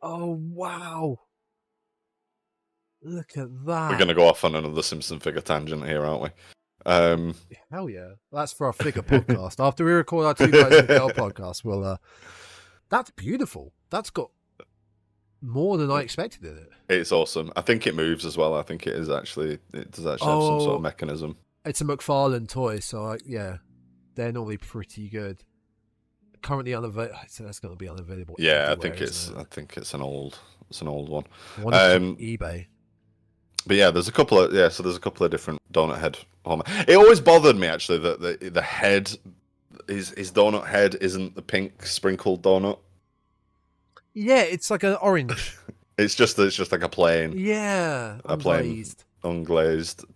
Oh wow! Look at that. We're gonna go off on another Simpson figure tangent here, aren't we? Hell yeah! That's for our figure podcast. After we record our Two Guys and a Girl podcast, that's beautiful. That's got more than I expected in it. It's awesome. I think it moves as well. I think it does actually have some sort of mechanism. It's a McFarlane toy, so they're normally pretty good. Currently unavailable. So that's going to be unavailable. Yeah, I think it's an old one. One from eBay. But yeah, there's a couple of different donut head Homer. It always bothered me actually that the head, his donut head isn't the pink sprinkled donut. Yeah, it's like an orange. It's just like a plain, unglazed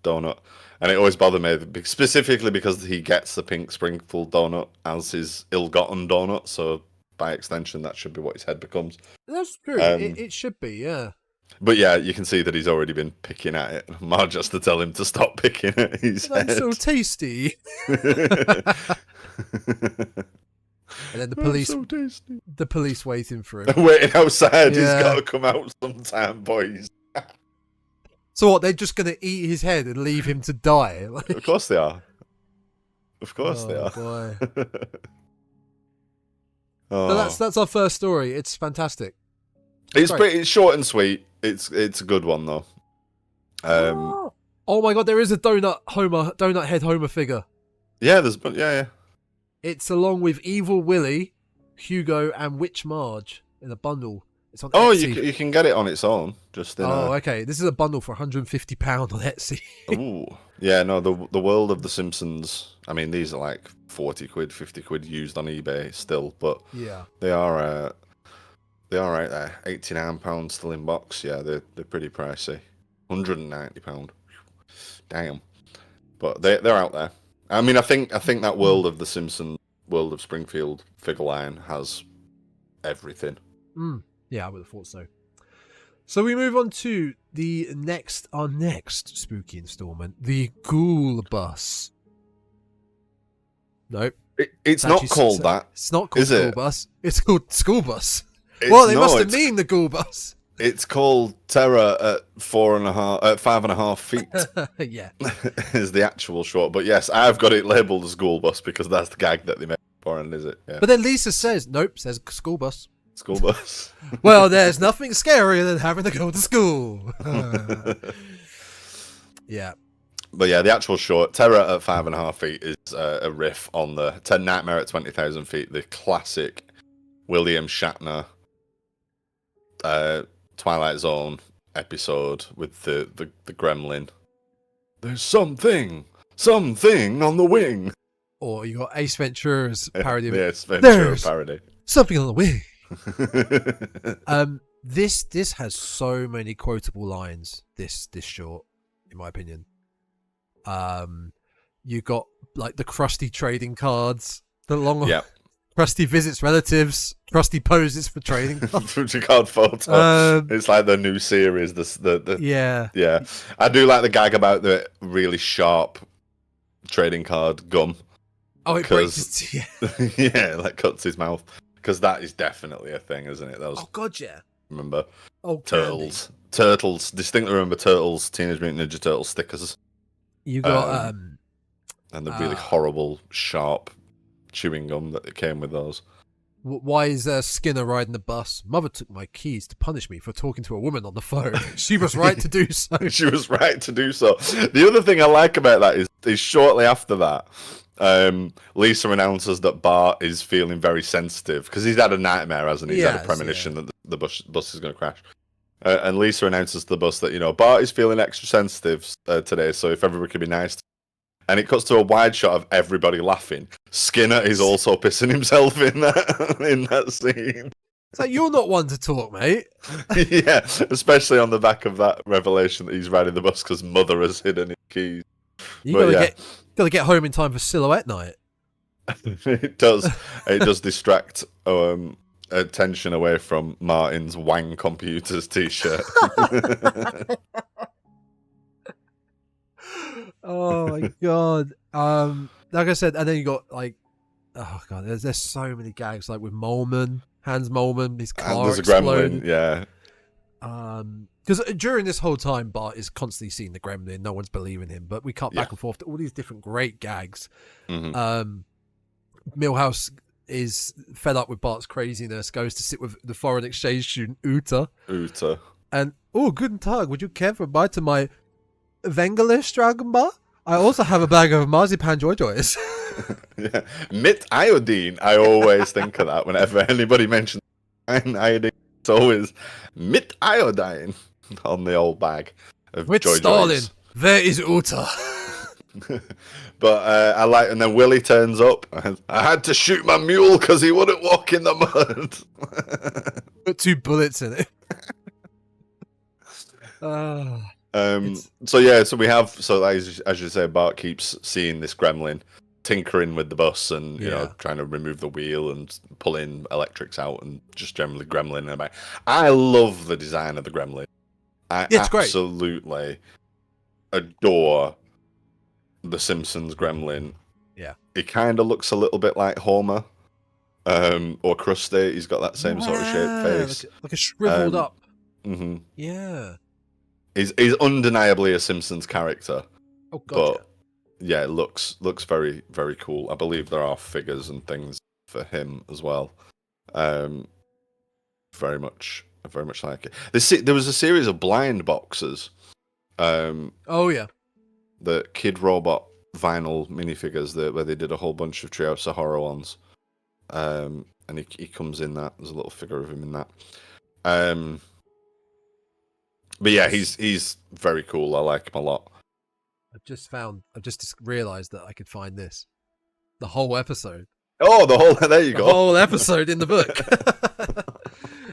donut, and it always bothered me specifically because he gets the pink sprinkled donut as his ill-gotten donut. So by extension, that should be what his head becomes. That's true. It should be, yeah. But yeah, you can see that he's already been picking at it. Marge has to tell him to stop picking at his head. I'm so tasty. And then the police waiting for him. Waiting outside. He's got to come out sometime, boys. So what? They're just going to eat his head and leave him to die? Of course they are. Of course they are. Boy. So that's our first story. It's fantastic. It's short and sweet. It's a good one though. Oh my god, there is a donut head Homer figure. Yeah, yeah. It's along with Evil Willy, Hugo, and Witch Marge in a bundle. It's on Etsy. You can get it on its own. Okay. This is a bundle for £150 on Etsy. Ooh, yeah. No, the world of the Simpsons. I mean, these are like 40 quid, 50 quid used on eBay still, but yeah, they are right there. £89 still in box. Yeah, they're pretty pricey. £190. Damn. But they're out there. I mean, I think that world of the Simpsons, world of Springfield figure line has everything. Yeah, I would have thought so. So we move on to our next spooky installment, the Ghoullbus. Nope. It's not called that. It's not called Ghoullbus. It's called Schoolbus. They must have mean the Ghoullbus. It's called Terror at 5.5 feet. Yeah, is the actual short. But yes, I've got it labelled as Ghoullbus because that's the gag that they made for it, is it? Yeah. But then Lisa says, "Nope," says Schoolbus. Schoolbus. Well, there's nothing scarier than having to go to school. Yeah. But yeah, the actual short, Terror at 5.5 feet, is a riff on the Nightmare at 20,000 feet, the classic William Shatner Twilight Zone episode with the gremlin. There's something on the wing. Or you got Ace Ventura's parody. The Ace Ventura parody. Something on the wing. This has so many quotable lines. This short, in my opinion. You got like the crusty trading cards, the long. Yeah. Krusty visits relatives. Krusty poses for trading cards. card photo. It's like the new series. Yeah. I do like the gag about the really sharp trading card gum. Oh, it breaks his teeth. Yeah, like cuts his mouth. Because that is definitely a thing, isn't it? Oh god, yeah. Remember? Oh, Turtles. Candy. Turtles. Distinctly remember Turtles. Teenage Mutant Ninja Turtles stickers. You got and the really horrible sharp chewing gum that came with those. Why is Skinner riding the bus? Mother took my keys to punish me for talking to a woman on the phone. She was right to do so. She was right to do so. The other thing I like about that is shortly after that, Lisa announces that Bart is feeling very sensitive because he's had a nightmare, hasn't he? He's had a premonition that the bus is going to crash. And Lisa announces to the bus that, Bart is feeling extra sensitive today, so if everybody could be nice to him. And it cuts to a wide shot of everybody laughing. Skinner is also pissing himself in that scene. It's like, you're not one to talk, mate. Yeah, especially on the back of that revelation that he's riding the bus because Mother has hidden his keys. You gotta get home in time for Silhouette Night. It does distract attention away from Martin's Wang Computers t-shirt. Oh my god. Like I said, and then you got like, oh god, there's so many gags like with Molman, Hans Molman, his car there's exploded. A gremlin, yeah. Because during this whole time, Bart is constantly seeing the gremlin. No one's believing him, but we cut back and forth to all these different great gags. Mm-hmm. Milhouse is fed up with Bart's craziness, goes to sit with the foreign exchange student Uta. And, guten Tag, would you care for a bite of my Wengelish Dragon Bar? I also have a bag of marzipan joy-joys. Yeah. Mit iodine. I always think of that whenever anybody mentions iodine. It's always mit iodine on the old bag of with joy-joys. Stalin, there is Uta. But I like, and then Willie turns up. I had to shoot my mule because he wouldn't walk in the mud. Put 2 bullets in it. So we have as you say, Bart keeps seeing this gremlin tinkering with the bus and you know trying to remove the wheel and pulling electrics out and just generally gremlin about. I love the design of the gremlin. I absolutely adore the Simpsons gremlin. Yeah, it kind of looks a little bit like Homer, or Krusty. He's got that same sort of shaped face, like a shriveled up. Mm-hmm. Yeah, he's undeniably a Simpsons character. Oh god. But yeah, it looks very, very cool. I believe there are figures and things for him as well. Very much like it. There was a series of blind boxes. Oh yeah. The Kid Robot vinyl minifigures where they did a whole bunch of Treehouse of Horror ones. And he comes in that. There's a little figure of him in that. But yeah, he's very cool. I like him a lot. I've just realised that I could find the whole episode. Oh, there you go. The whole episode in the book.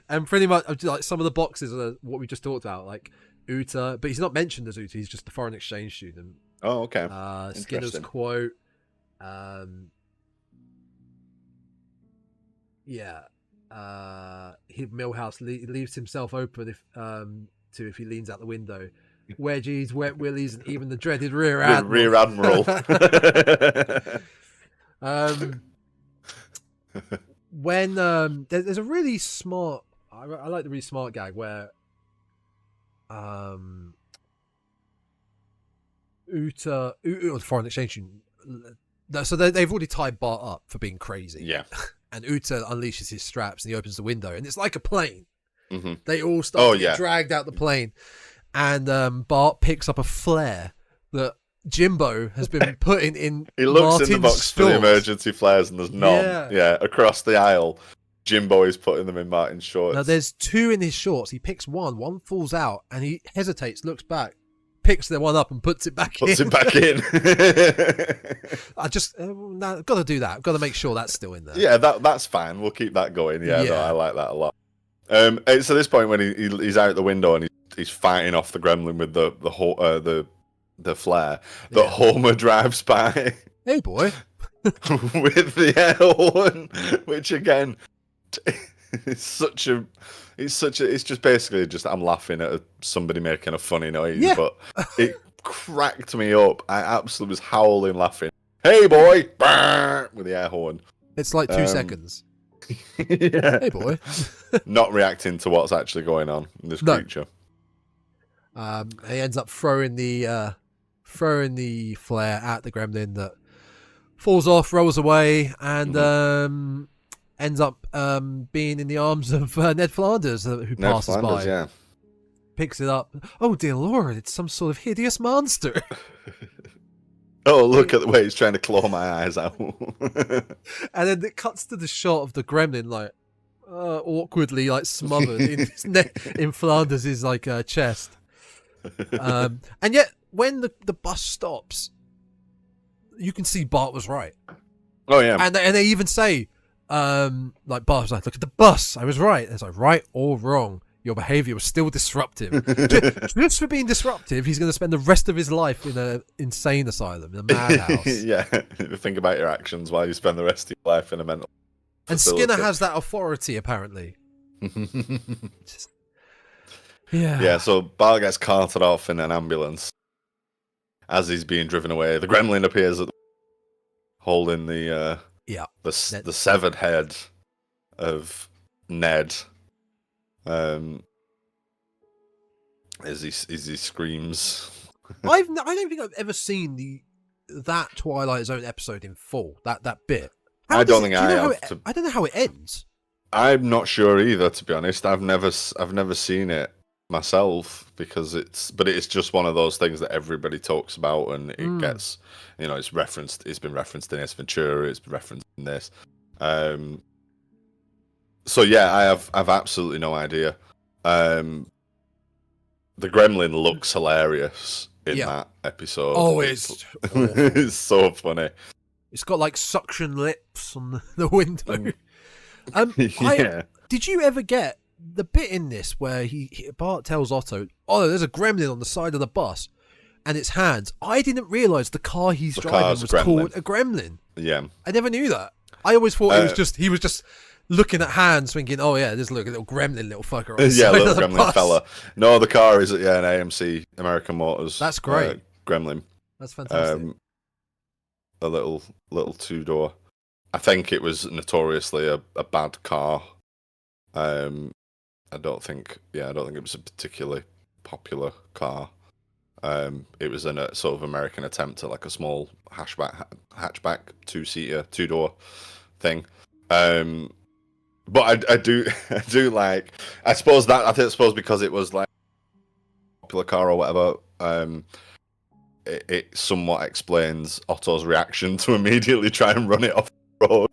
And pretty much like some of the boxes are what we just talked about, like Uta, but he's not mentioned as Uta, he's just the foreign exchange student. Oh, okay. Skinner's quote. Milhouse leaves himself open if he leans out the window. Wedgies, wet willies, and even the dreaded rear admiral. Rear admiral. When there's a really smart, I like the really smart gag where Uta, the foreign exchange student, so they've already tied Bart up for being crazy. Yeah. And Uta unleashes his straps and he opens the window and it's like a plane. Mm-hmm. They all start to get dragged out the plane. And Bart picks up a flare that Jimbo has been putting in. He looks Martin's in the box for the emergency flares and there's none. Yeah, across the aisle, Jimbo is putting them in Martin's shorts. Now there's two in his shorts. He picks one falls out, and he hesitates, looks back, picks the one up and puts it back in. I just got to do that. I've got to make sure that's still in there. Yeah, that's fine. We'll keep that going. Yeah. No, I like that a lot. It's at this point when he's out the window and he's fighting off the gremlin with the flare that Homer drives by. Hey boy. With the air horn, which again, it's just basically I'm laughing at somebody making a funny noise, but it cracked me up. I absolutely was howling laughing. Hey boy, with the air horn. It's like 2 seconds. Yeah. Hey boy. Not reacting to what's actually going on in this creature. He ends up throwing the flare at the gremlin that falls off, rolls away, and ends up being in the arms of Ned Flanders, who passes by. Yeah. Picks it up. Oh dear Lord, it's some sort of hideous monster. Oh, look at the way he's trying to claw my eyes out. And then it cuts to the shot of the gremlin, like awkwardly, like smothered in Flanders' like chest. And yet, when the bus stops, you can see Bart was right. Oh yeah, and they even say, like Bart was like, "Look at the bus, I was right." And it's like, right or wrong, your behaviour was still disruptive. Just for being disruptive, he's going to spend the rest of his life in an insane asylum, in a madhouse. Yeah, think about your actions while you spend the rest of your life in a mental facility. And Skinner has that authority, apparently. Yeah, so Bart gets carted off in an ambulance. As he's being driven away, the gremlin appears holding the severed head of Ned. As he screams. I don't think I've ever seen that Twilight Zone episode in full. That bit. I don't know how it ends. I'm not sure either, to be honest. I've never seen it myself because it's just one of those things that everybody talks about and it gets, it's been referenced in Ace Ventura, it's been referenced in this. So yeah, I've absolutely no idea. The gremlin looks hilarious in that episode. Oh, it's it's so funny. It's got like suction lips on the window. Yeah. Did you ever get the bit in this where Bart tells Otto, "Oh, there's a gremlin on the side of the bus, and its hands." I didn't realise the car he's driving was called a gremlin. Yeah, I never knew that. I always thought he was just looking at hands, thinking, "Oh yeah, there's a little gremlin, little fucker." On the side little of the gremlin bus. fella. No, the car is an AMC American Motors. That's great. Gremlin. That's fantastic. A little 2-door. I think it was notoriously a bad car. I don't think it was a particularly popular car. It was a sort of American attempt at like a small hatchback 2-seater 2-door thing. But I do like. I suppose because it was like a popular car or whatever. It somewhat explains Otto's reaction to immediately try and run it off the road.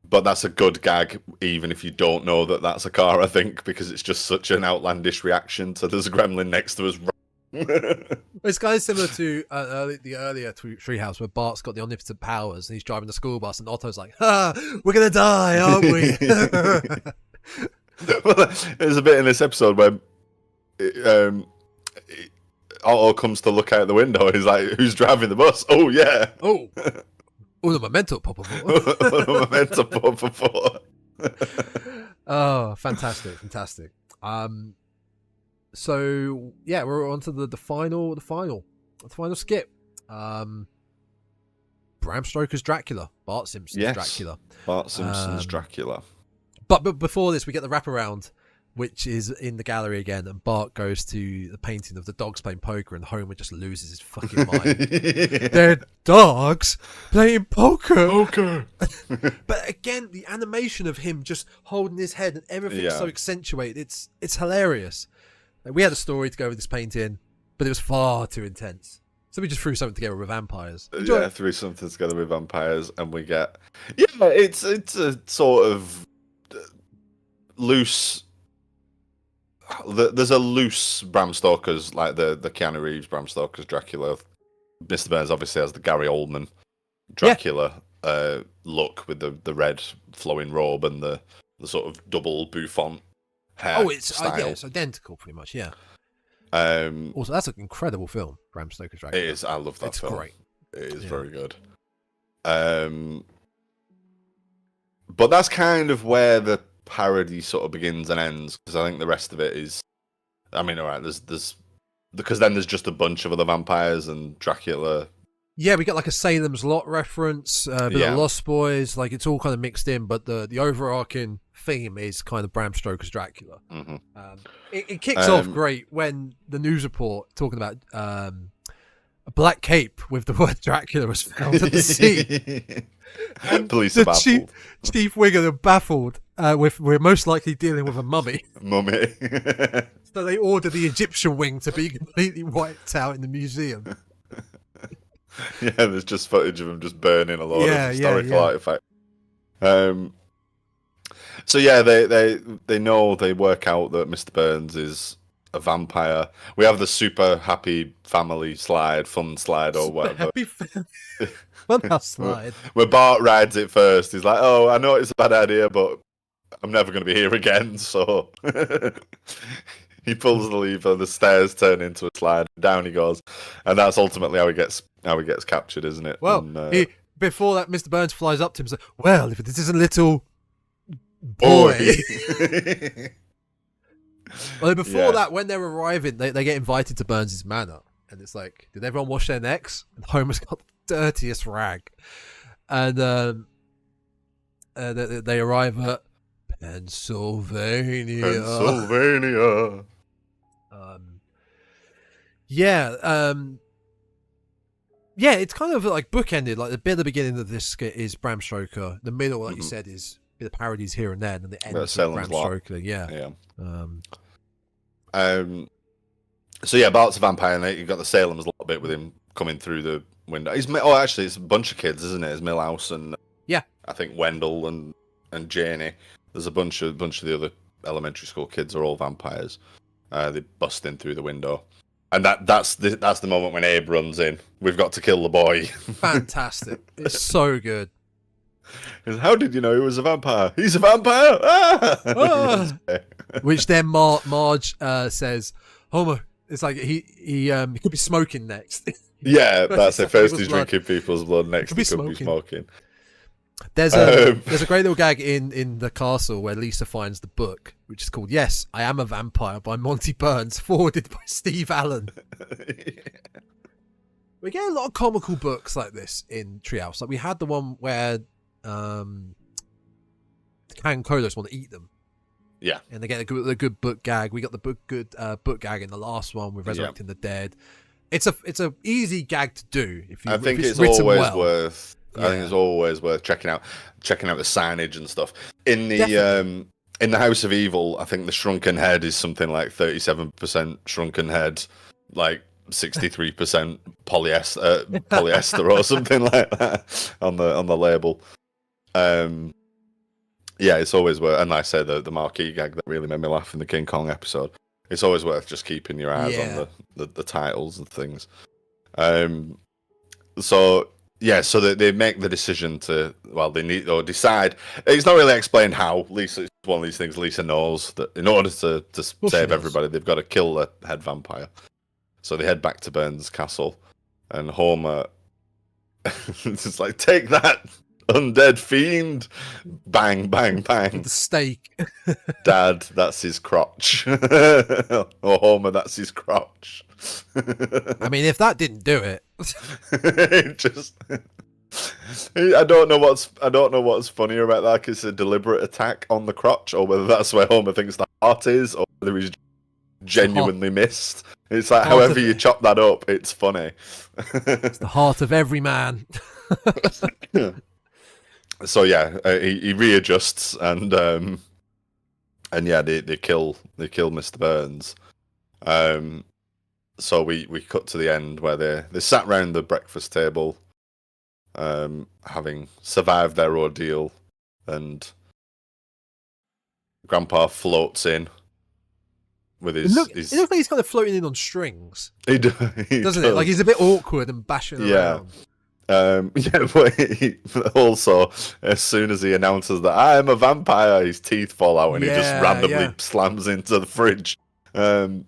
But that's a good gag, even if you don't know that that's a car, I think, because it's just such an outlandish reaction to there's a gremlin next to us. It's kind of similar to the earlier Treehouse where Bart's got the omnipotent powers and he's driving the school bus and Otto's like, we're going to die, aren't we? Well, there's a bit in this episode where Otto comes to look out the window. He's like, "Who's driving the bus?" "Oh yeah." Oh, the memento pop Oh, fantastic. So yeah, we're on to the final skip. Bram Stoker's Dracula, Bart Simpson's Dracula. Bart Simpson's Dracula. But before this, we get the wraparound, which is in the gallery again, and Bart goes to the painting of the dogs playing poker, and Homer just loses his fucking mind. They're dogs playing poker. But again, the animation of him just holding his head and everything's so accentuated. It's hilarious. Like, we had a story to go with this painting, but it was far too intense. So we just threw something together with vampires. Threw something together with vampires, and we get it's a sort of loose. There's a loose Bram Stoker's, like the Keanu Reeves Bram Stoker's Dracula. Mr. Burns obviously has the Gary Oldman Dracula look with the red flowing robe and the sort of double bouffant hair. Oh, it's identical, pretty much. Yeah. Also, that's an incredible film, Bram Stoker's Dracula. It is. I love that film. It's great. It is very good. But that's kind of where the parody sort of begins and ends, because I think the rest of it is, I mean, all right, there's because then there's just a bunch of other vampires and Dracula. Yeah, we get like a Salem's Lot reference, a bit of Lost Boys, like it's all kind of mixed in, but the overarching theme is kind of Bram Stoker's Dracula. Mm-hmm. It kicks off great when the news report talking about a black cape with the word Dracula was found at the scene. Police are baffled. Chief Wiggum are baffled. We're most likely dealing with a mummy. So they order the Egyptian wing to be completely wiped out in the museum. Yeah, there's just footage of him just burning a lot of historical artifacts. So yeah, they know, they work out that Mr. Burns is a vampire. We have the super happy family slide, fun slide, or whatever. Happy funhouse slide. Where Bart rides it first. He's like, "Oh, I know it's a bad idea, but I'm never going to be here again." So he pulls the lever, the stairs turn into a slide, down he goes, and that's ultimately how he gets captured, isn't it? Well, before that, Mr. Burns flies up to him and says, "Well, if this isn't little boy." Well, before that, when they're arriving, they get invited to Burns' manor, and it's like, did everyone wash their necks? And Homer's got the dirtiest rag, and they arrive at Pennsylvania. It's kind of like bookended. Like the bit at the beginning of this skit is Bram Stoker. The middle, like you said, is a bit of parodies here and there, and then the end is Bram Stoker. So yeah, Bart's a vampire, and you've got the Salem's Lot bit with him coming through the window. Actually, it's a bunch of kids, isn't it? It's Milhouse and I think Wendell and Janie. There's a bunch of the other elementary school kids are all vampires. They bust in through the window, and that's the moment when Abe runs in. We've got to kill the boy. Fantastic! It's so good. How did you know he was a vampire? He's a vampire! Ah! Which then Marge says, Homer, it's like he could be smoking next. Yeah, that's it. First he's drinking people's blood, next he could be smoking. There's a great little gag in the castle where Lisa finds the book, which is called Yes, I Am a Vampire by Monty Burns, forwarded by Steve Allen. We get a lot of comical books like this in Treehouse. Like we had the one where the Kang Kodos want to eat them. Yeah. And they get a good book gag. We got the good book gag in the last one with Resurrecting the Dead. It's a easy gag to do if you. I think it's always worth. I think it's always worth checking out the signage and stuff. In the House of Evil, I think the shrunken head is something like 37% shrunken head, like 63% polyester or something like that on the label. Yeah, it's always worth. And like I say, the marquee gag that really made me laugh in the King Kong episode. It's always worth just keeping your eyes on the titles and things. So they make the decision to, decide. It's not really explained how. Lisa, it's one of these things Lisa knows that in order to save everybody, they've got to kill the head vampire. So they head back to Burns' castle, and Homer it's like, take that, undead fiend! Bang, bang, bang. With the stake. Dad, that's his crotch. Or Homer, that's his crotch. I mean, if that didn't do it, I don't know what's funnier about that. It's a deliberate attack on the crotch, or whether that's where Homer thinks the heart is, or whether he's genuinely missed. It's like however you chop that up, it's funny. It's the heart of every man. So yeah, he readjusts and they kill Mr. Burns. So we cut to the end where they sat round the breakfast table, having survived their ordeal, and Grandpa floats in with his. It looks like he's kind of floating in on strings. He does, doesn't it? Like he's a bit awkward and bashing around. But also, as soon as he announces that I am a vampire, his teeth fall out and he just randomly slams into the fridge. And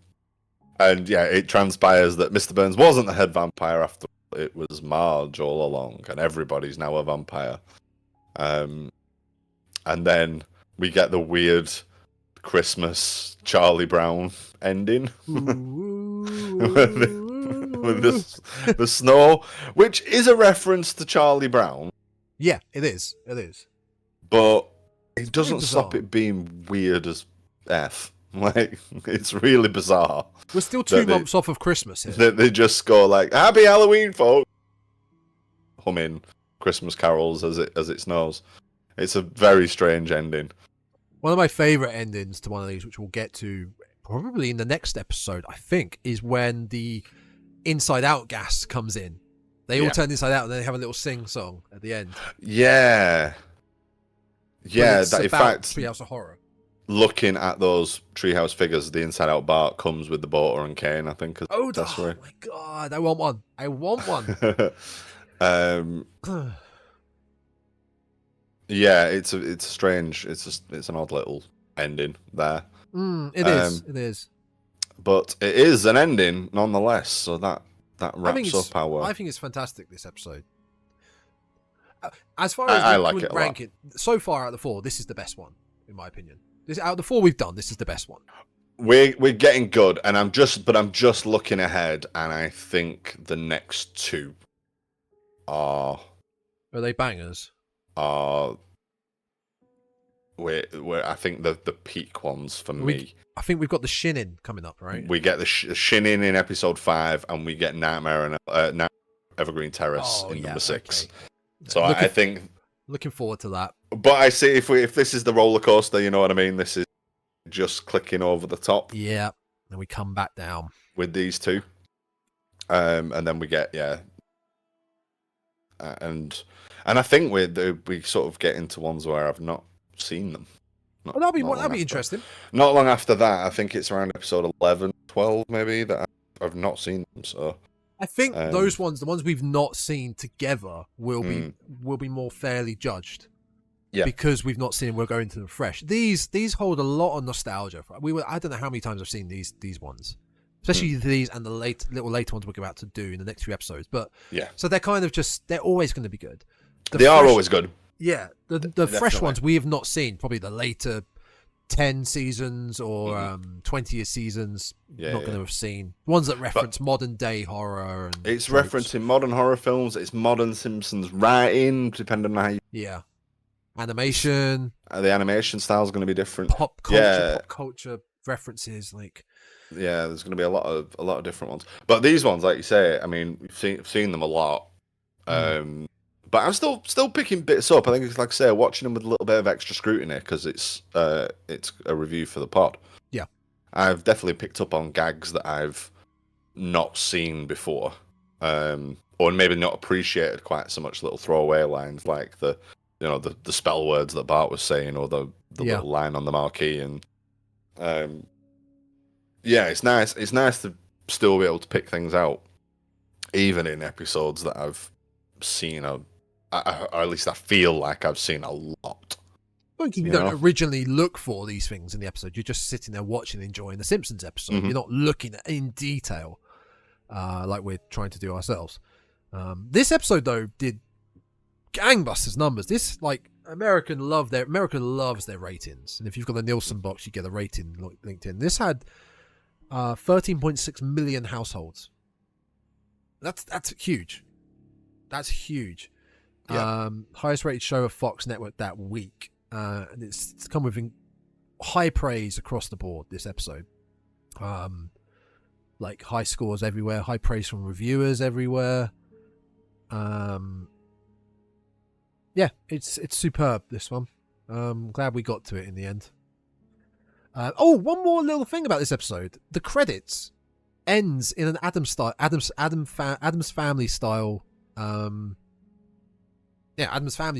it transpires that Mr. Burns wasn't the head vampire after all. It was Marge all along, and everybody's now a vampire. And then we get the weird Christmas Charlie Brown ending. With the snow, which is a reference to Charlie Brown. Yeah, it is. But it doesn't stop it being weird as F. Like, it's really bizarre. We're still 2 months off of Christmas here. They just go like, Happy Halloween, folks! Humming Christmas carols as it snows. It's a very strange ending. One of my favourite endings to one of these, which we'll get to probably in the next episode, I think, is when the Inside Out gas comes in. They all turn inside out and then they have a little sing song at the end. Yeah. Yeah, that in fact, Treehouse of Horror. Looking at those Treehouse figures, the Inside Out Bart comes with the Border and Kane, I think. Oh my god, I want one. Yeah, it's strange. It's an odd little ending there. It is. But it is an ending nonetheless, so that wraps up our... I think it's fantastic, this episode. As far as I like it rank it, so far out of the 4, this is the best one, in my opinion. Out of the 4 we've done, this is the best one. We're getting good, and I'm just looking ahead, and I think the next 2 are they bangers? I think the peak ones for me. I think we've got the Shinin coming up, right? We get the Shinin in episode 5, and we get Nightmare and Evergreen Terrace in number 6. Okay. So I think looking forward to that. But I see if this is the roller coaster, you know what I mean. This is just clicking over the top. Yeah, and we come back down with these 2, and then we get and I think we sort of get into ones where I've not seen them. That'll be interesting. Not long after that, I think it's around episode 11, 12 maybe, that I've not seen them. So I think those ones, the ones we've not seen together, will be more fairly judged. Yeah. Because we've not seen, we're going to them fresh. These hold a lot of nostalgia. I don't know how many times I've seen these ones, especially these and the little later ones we're about to do in the next few episodes. But yeah, so they're kind of they're always going to be good. They are always good. Yeah, the fresh ones we have not seen. Probably the later 10 seasons or 20 seasons. Not going to have seen ones that reference modern day horror. And it's referencing modern horror films. It's modern Simpsons writing, depending on how you. Yeah. Animation. The animation style is going to be different. Pop culture references, like. Yeah, there's going to be a lot of different ones. But these ones, like you say, I mean, we've seen them a lot. But I'm still picking bits up. I think it's like I say, watching them with a little bit of extra scrutiny because it's a review for the pod. Yeah, I've definitely picked up on gags that I've not seen before, or maybe not appreciated quite so much. Little throwaway lines like the spell words that Bart was saying, or the little line on the marquee, and it's nice. It's nice to still be able to pick things out, even in episodes that I've seen, or at least I feel like I've seen a lot. Well, you don't originally look for these things in the episode. You're just sitting there watching, enjoying the Simpsons episode. You're not looking at in detail like we're trying to do ourselves. This episode, though, did gangbusters numbers. This, like, America loves their ratings, and if you've got a Nielsen box, you get a rating linked in. This had 13.6 million households. That's huge. That's huge. Yeah. Highest rated show of Fox Network that week, and it's come with high praise across the board. This episode, like high scores everywhere, high praise from reviewers everywhere. Yeah, it's superb, this one. Glad we got to it in the end. One more little thing about this episode. The credits ends in an Addams Family style. Addams Family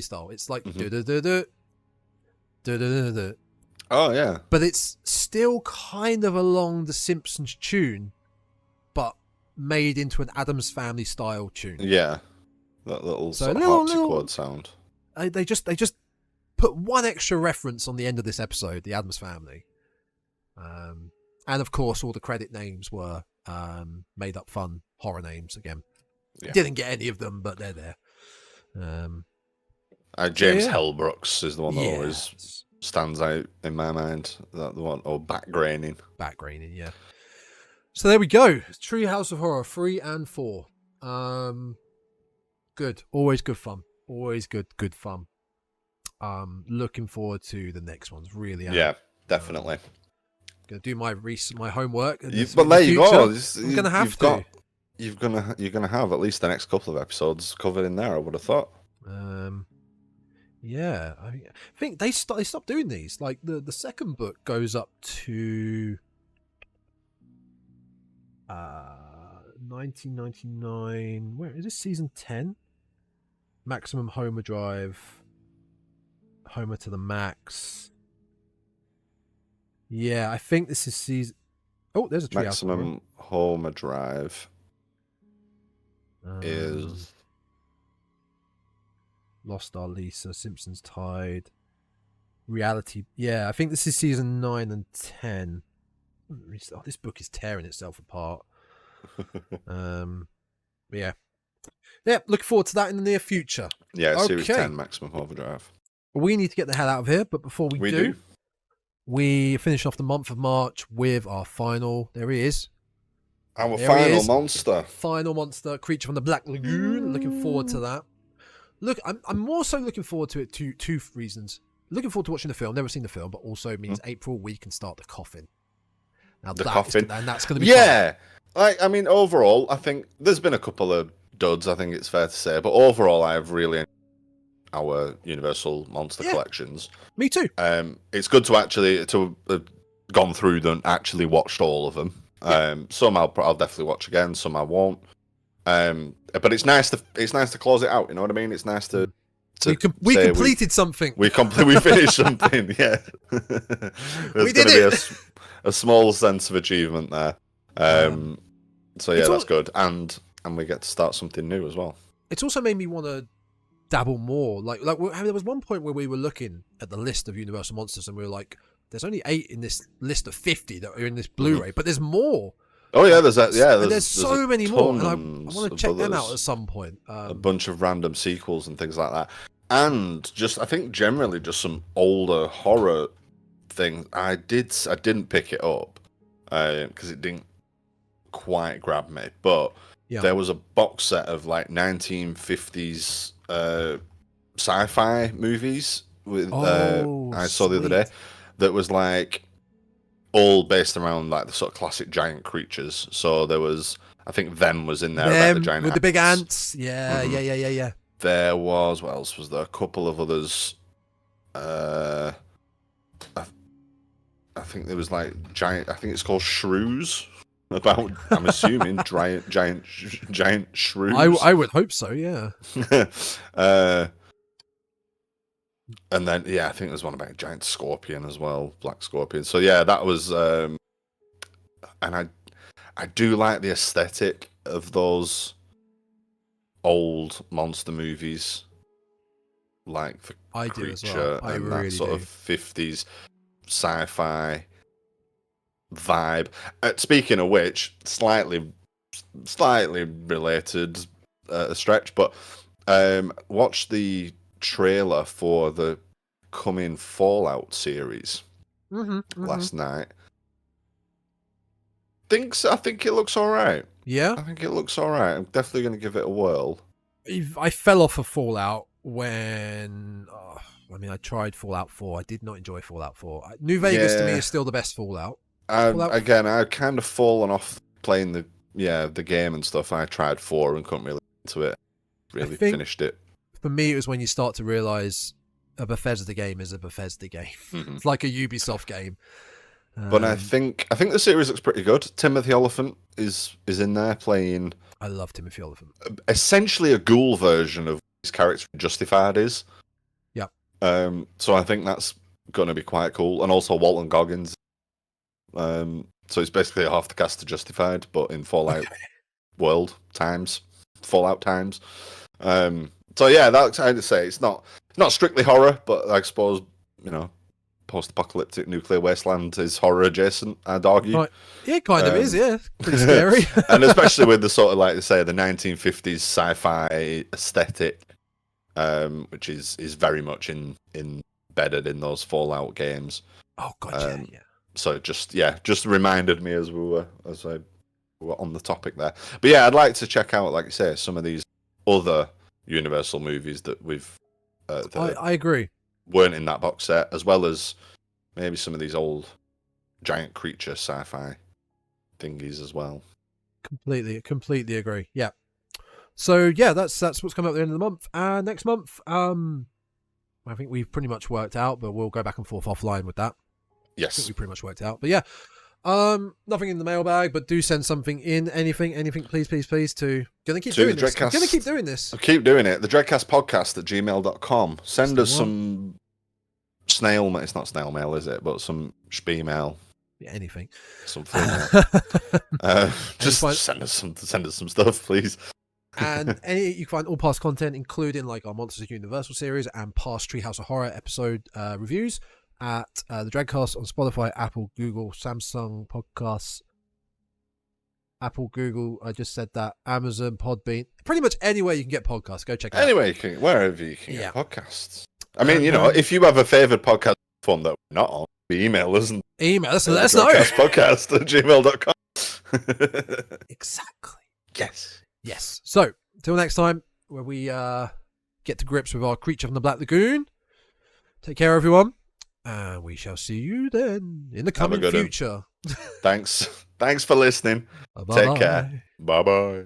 style. It's like Oh yeah. But it's still kind of along the Simpsons tune, but made into an Addams Family style tune. Yeah. That little harpsichord sound. They just put one extra reference on the end of this episode, the Addams Family, and of course all the credit names were made up fun horror names again. Yeah. Didn't get any of them, but they're there. James Hellbrooks is the one that always stands out in my mind. That the one, or Backgraining. Backgraining, yeah. So there we go. Treehouse of Horror 3 and 4. Good. Always good fun. Always good fun. Looking forward to the next ones. Really am. Yeah, definitely. Gonna do my homework. But there you go. I'm gonna have to. You're gonna have at least the next couple of episodes covered in there, I would have thought. Yeah, I think they stopped doing these. Like the second book goes up to 1999. Where is this? Season 10. Maximum Homer Drive. Homer to the max. Yeah, I think this is season. Oh, there's a Treehouse. Maximum Homer Drive is Lost Our Lisa, Simpsons Tide, Reality. Yeah, I think this is season 9 and 10. Oh, this book is tearing itself apart. Yeah, looking forward to that in the near future. Yeah, series 10, Maximum Overdrive. We need to get the hell out of here, but before we do, we finish off the month of March with our final. There he is. Our final monster. Final monster, Creature from the Black Lagoon. Looking forward to that. Look, I'm more so looking forward to it two reasons. Looking forward to watching the film. Never seen the film, but also means April we can start the coffin. Now the coffin, and that's going to be fun. I mean, overall, I think there's been a couple of duds. I think it's fair to say, but overall, I've really enjoyed our Universal Monster collections. Me too. It's good to actually have gone through them, actually watched all of them. Some I'll definitely watch again. Some I won't. But it's nice to close it out. You know what I mean? It's nice to we completed something. We finished something. Yeah. There's going to be a small sense of achievement there. So yeah, that's good. And and we get to start something new as well. It's also made me want to dabble more. Like there was one point where we were looking at the list of Universal monsters, and we were like, "There's only 8 in this list of 50 that are in this Blu-ray, but there's more." Oh yeah, there's that. Yeah, there's so many more, and I want to check them out at some point. A bunch of random sequels and things like that, and just I think generally just some older horror things. I didn't pick it up because it didn't quite grab me, but there was a box set of like 1950s sci-fi movies with I saw the other day that was like all based around like the sort of classic giant creatures. So there was, I think, Them was in there about the giant with ants. the big ants. Yeah. There was, what else was there? A couple of others. I think there was like giant. I think it's called Shrews. About, I'm assuming, giant shrews. I would hope so. Yeah. And then I think there's one about a giant scorpion as well, black scorpion. So yeah, that was, and I do like the aesthetic of those old monster movies, like the Creature and really that sort of 50s sci-fi vibe. Speaking of which, slightly related stretch, but watch the trailer for the coming Fallout series last night. I think it looks all right. Yeah, I think it looks all right. I'm definitely going to give it a whirl. I fell off of Fallout when I tried Fallout 4. I did not enjoy Fallout 4. New Vegas to me is still the best Fallout. Again, I've kind of fallen off playing the game and stuff. I tried 4 and couldn't really get into it. Really finished it. For me, it was when you start to realise a Bethesda game is a Bethesda game. It's like a Ubisoft game. But I think the series looks pretty good. Timothy Olyphant is in there playing. I love Timothy Olyphant. Essentially a ghoul version of his character Justified is. Yeah. So I think that's going to be quite cool, and also Walton Goggins. So it's basically half the cast of Justified, but in Fallout world times, Fallout times. So yeah, that's how to say it's not strictly horror, but I suppose post-apocalyptic nuclear wasteland is horror adjacent. I'd argue. Right. Yeah, it kind of is. Yeah, pretty scary. And especially with the sort of like to say the 1950s sci-fi aesthetic, which is very much embedded in those Fallout games. Oh god, yeah. So just reminded me as we were on the topic there. But yeah, I'd like to check out, like you say, some of these other Universal movies that we've. I agree. Weren't in that box set, as well as maybe some of these old giant creature sci-fi thingies as well. Completely agree. Yeah. So yeah, that's what's coming up at the end of the month. Next month, I think we've pretty much worked out, but we'll go back and forth offline with that. Yes, I think we pretty much worked out. But yeah, nothing in the mailbag, but do send something in. Anything, please. Gonna keep doing this. I'm gonna keep doing this. I'll keep doing it. thedreadcastpodcast@gmail.com. Send us some snail mail. It's not snail mail, is it? But some spee mail. Yeah, anything. Something. Just send us some stuff, please. And you can find all past content, including like our Monsters of Universal series and past Treehouse of Horror episode reviews at the Dreadcast on Spotify, Apple, Google, Samsung Podcasts, Apple, Google. I just said that. Amazon, Podbean, pretty much anywhere you can get podcasts. Go check it out. Wherever you can get podcasts. I mean, if you have a favorite podcast platform that we're not on, email us. Let us know. Podcast@gmail.com. Exactly. Yes. So, till next time, where we get to grips with our creature from the Black Lagoon. Take care, everyone. And we shall see you then in the coming future. Thanks for listening. Bye-bye. Take care. Bye-bye.